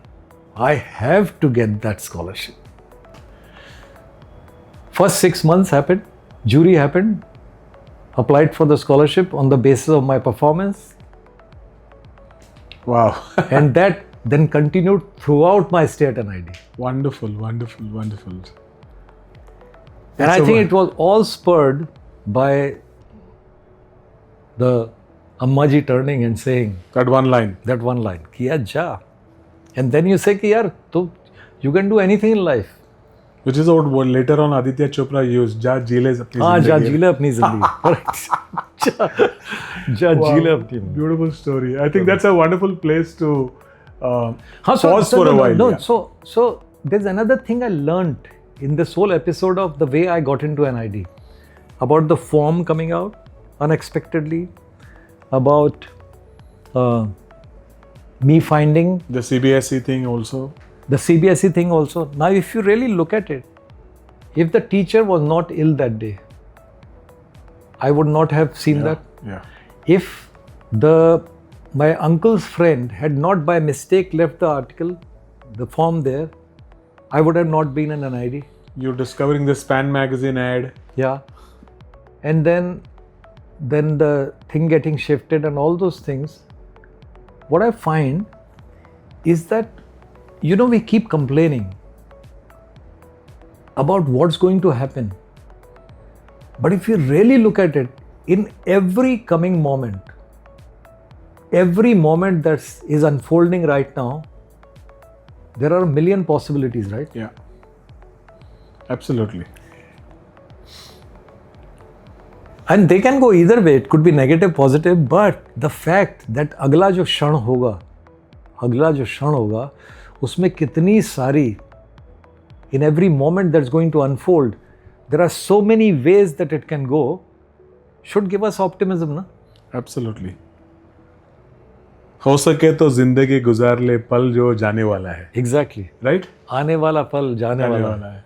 I have to get that scholarship. First 6 months happened, jury happened, applied for the scholarship on the basis of my performance. Wow. And that then continued throughout my stay at NID. Wonderful. And I think it was all spurred by the Ammaji turning and saying that one line, Kiya ja. And then you say, yaar, you can do anything in life. Which is what later on Aditya Chopra used, ja jeele apni zindagi. Ja jeele apni zindagi. Correct. Beautiful story. I think that's a wonderful place to pause for a while. So there's another thing I learned in this whole episode of the way I got into NID. About the form coming out unexpectedly, about me finding the CBSE thing also. Now, if you really look at it, if the teacher was not ill that day, I would not have seen that. Yeah. If my uncle's friend had not by mistake left the form there, I would have not been in NID. You're discovering the Span magazine ad. Yeah. And then the thing getting shifted and all those things. What I find is that, we keep complaining about what's going to happen. But if you really look at it, in every coming moment, every moment that is unfolding right now, there are a million possibilities, right? Yeah. Absolutely. And they can go either way. It could be negative, positive, but the fact that अगला जो क्षण होगा, उसमें कितनी सारी, in every moment that's going to unfold, there are so many ways that it can go, should give us optimism, na? Absolutely. हो सके तो जिंदगी गुजार ले पल जो जाने वाला है. Exactly. Right? आने वाला पल जाने वाला है.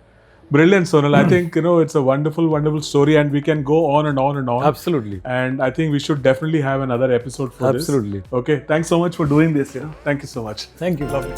Brilliant, Sonal. I think, it's a wonderful story, and we can go on and on and on. Absolutely. And I think we should definitely have another episode for this. Absolutely. Okay. Thanks so much for doing this. Thank you so much. Thank you. Lovely.